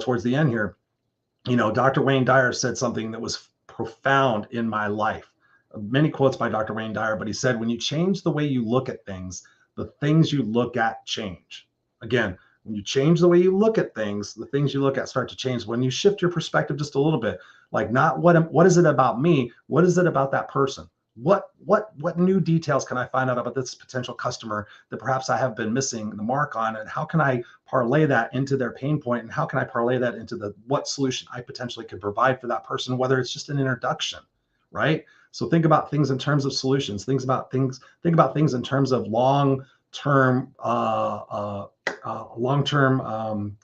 towards the end here. Dr. Wayne Dyer said something that was profound in my life. Many quotes by Dr. Wayne Dyer, but he said, when you change the way you look at things, the things you look at change. Again, when you change the way you look at things, the things you look at start to change. When you shift your perspective just a little bit, like not what is it about me? What is it about that person? What new details can I find out about this potential customer that perhaps I have been missing the mark on? And how can I parlay that into their pain point? And how can I parlay that into what solution I potentially could provide for that person, whether it's just an introduction, right? So think about things in terms of solutions. Think about things in terms of long-term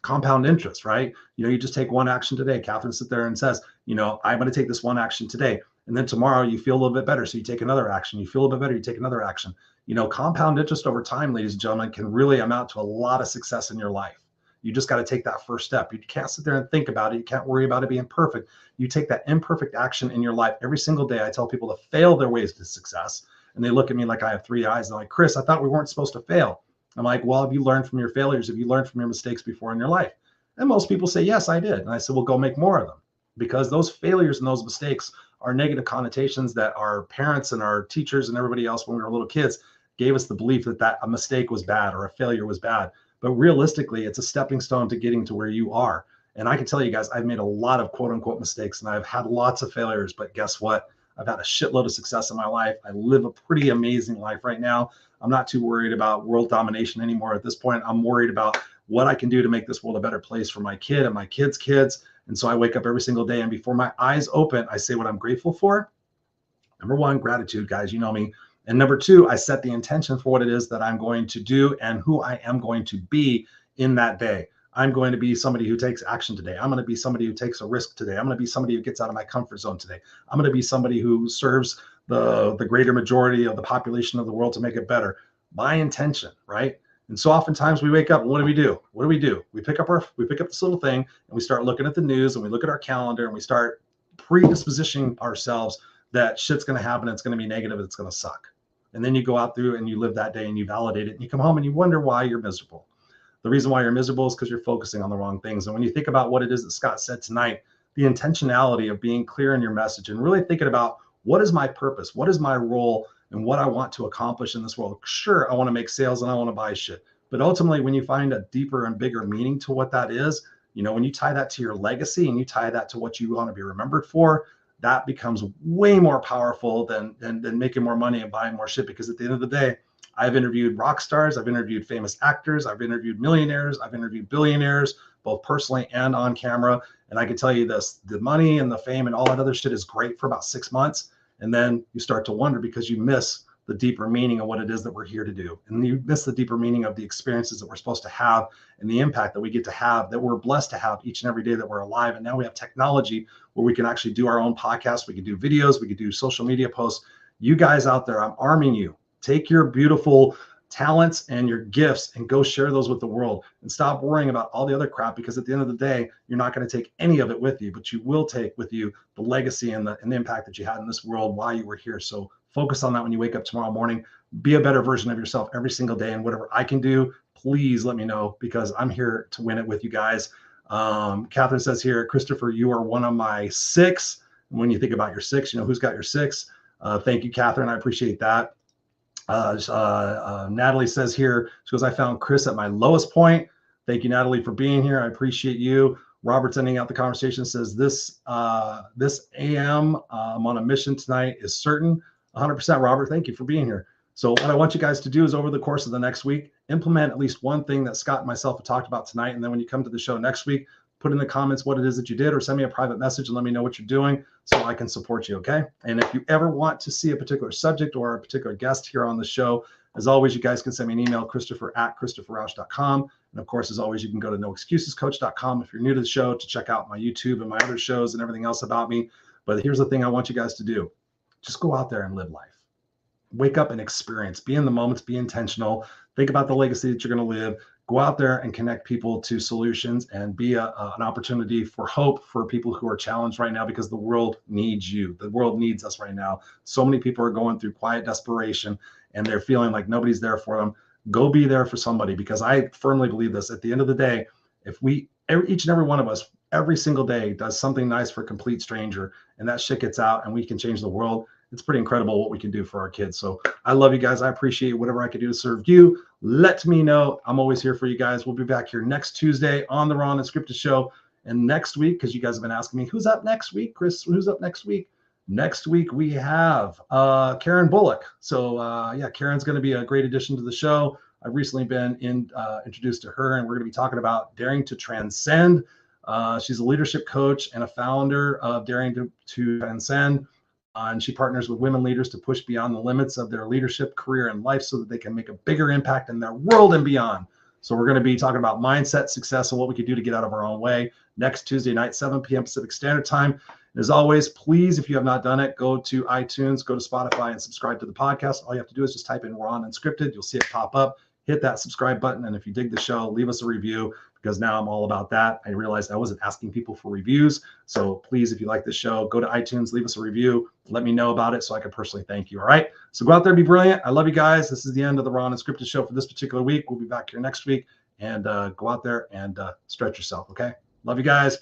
compound interest, right? You just take one action today. Catherine sits there and says, I'm going to take this one action today. And then tomorrow you feel a little bit better. So you take another action. You feel a little bit better. You take another action. Compound interest over time, ladies and gentlemen, can really amount to a lot of success in your life. You just got to take that first step. You can't sit there and think about it. You can't worry about it being perfect. You take that imperfect action in your life every single day. I tell people to fail their ways to success. And they look at me like I have three eyes. They're like, Chris, I thought we weren't supposed to fail. I'm like, well, have you learned from your failures? Have you learned from your mistakes before in your life? And most people say, yes, I did. And I said, well, go make more of them, because those failures and those mistakes are negative connotations that our parents and our teachers and everybody else when we were little kids gave us the belief that a mistake was bad or a failure was bad. But realistically, it's a stepping stone to getting to where you are. And I can tell you guys, I've made a lot of quote unquote mistakes and I've had lots of failures, but guess what? I've had a shitload of success in my life. I live a pretty amazing life right now. I'm not too worried about world domination anymore at this point. I'm worried about what I can do to make this world a better place for my kid and my kids' kids. And so I wake up every single day, and before my eyes open, I say what I'm grateful for. Number one, gratitude, guys, you know me. And number two, I set the intention for what it is that I'm going to do and who I am going to be in that day. I'm going to be somebody who takes action today. I'm going to be somebody who takes a risk today. I'm going to be somebody who gets out of my comfort zone today. I'm going to be somebody who serves the greater majority of the population of the world to make it better. My intention, right? And so oftentimes we wake up and what do we do? What do we do? We pick up this little thing and we start looking at the news and we look at our calendar and we start predispositioning ourselves that shit's going to happen. It's going to be negative. It's going to suck. And then you go out through and you live that day and you validate it and you come home and you wonder why you're miserable. The reason why you're miserable is because you're focusing on the wrong things. And when you think about what it is that Scott said tonight, the intentionality of being clear in your message and really thinking about what is my purpose? What is my role? And what I want to accomplish in this world. Sure, I want to make sales and I want to buy shit. But ultimately, when you find a deeper and bigger meaning to what that is, you know, when you tie that to your legacy and you tie that to what you want to be remembered for, that becomes way more powerful than making more money and buying more shit. Because at the end of the day, I've interviewed rock stars, I've interviewed famous actors, I've interviewed millionaires, I've interviewed billionaires, both personally and on camera. And I can tell you this, the money and the fame and all that other shit is great for about 6 months. And then you start to wonder because you miss the deeper meaning of what it is that we're here to do. And you miss the deeper meaning of the experiences that we're supposed to have and the impact that we get to have, that we're blessed to have each and every day that we're alive. And now we have technology where we can actually do our own podcast. We can do videos. We can do social media posts. You guys out there, I'm arming you. Take your beautiful talents and your gifts and go share those with the world and stop worrying about all the other crap, because at the end of the day, you're not going to take any of it with you, but you will take with you the legacy and the impact that you had in this world while you were here. So focus on that when you wake up tomorrow morning. Be a better version of yourself every single day, and whatever I can do, please let me know, because I'm here to win it with you guys. Catherine says here, Christopher, you are one of my 6. When you think about your 6, you know who's got your 6. Thank you, Catherine. I appreciate that. Natalie says here, she goes, I found Chris at my lowest point. Thank you, Natalie, for being here. I appreciate you. Robert's ending out the conversation, says this AM, I'm on a mission tonight is certain. 100%, Robert. Thank you for being here. So what I want you guys to do is over the course of the next week, implement at least one thing that Scott and myself have talked about tonight. And then when you come to the show next week, put in the comments what it is that you did, or send me a private message and let me know what you're doing so I can support you, okay? And if you ever want to see a particular subject or a particular guest here on the show, as always, you guys can send me an email, christopher@christopherrausch.com. And of course, as always, you can go to noexcusescoach.com if you're new to the show to check out my YouTube and my other shows and everything else about me. But here's the thing I want you guys to do. Just go out there and live life. Wake up and experience. Be in the moments. Be intentional. Think about the legacy that you're going to live. Go out there and connect people to solutions and be an opportunity for hope for people who are challenged right now, because the world needs you. The world needs us right now. So many people are going through quiet desperation and they're feeling like nobody's there for them. Go be there for somebody, because I firmly believe this. At the end of the day, if each and every one of us, every single day does something nice for a complete stranger, and that shit gets out and we can change the world, it's pretty incredible what we can do for our kids. So I love you guys. I appreciate whatever I can do to serve you. Let me know. I'm always here for you guys. We'll be back here next Tuesday on the Raw and Unscripted show. And next week, because you guys have been asking me, who's up next week, Chris? Who's up next week? Next week, we have Karen Bullock. So yeah, Karen's going to be a great addition to the show. I've recently been introduced to her, and we're going to be talking about daring to transcend. She's a leadership coach and a founder of Daring to Transcend. And she partners with women leaders to push beyond the limits of their leadership, career, and life so that they can make a bigger impact in their world and beyond. So we're going to be talking about mindset, success, and what we can do to get out of our own way next Tuesday night, 7 p.m. Pacific Standard Time. And as always, please, if you have not done it, go to iTunes, go to Spotify, and subscribe to the podcast. All you have to do is just type in Raw and Unscripted. You'll see it pop up. Hit that subscribe button. And if you dig the show, leave us a review, because now I'm all about that. I realized I wasn't asking people for reviews. So please, if you like this show, go to iTunes, leave us a review, let me know about it so I can personally thank you. All right. So go out there, be brilliant. I love you guys. This is the end of the Raw and Unscripted show for this particular week. We'll be back here next week, and go out there and stretch yourself. Okay. Love you guys.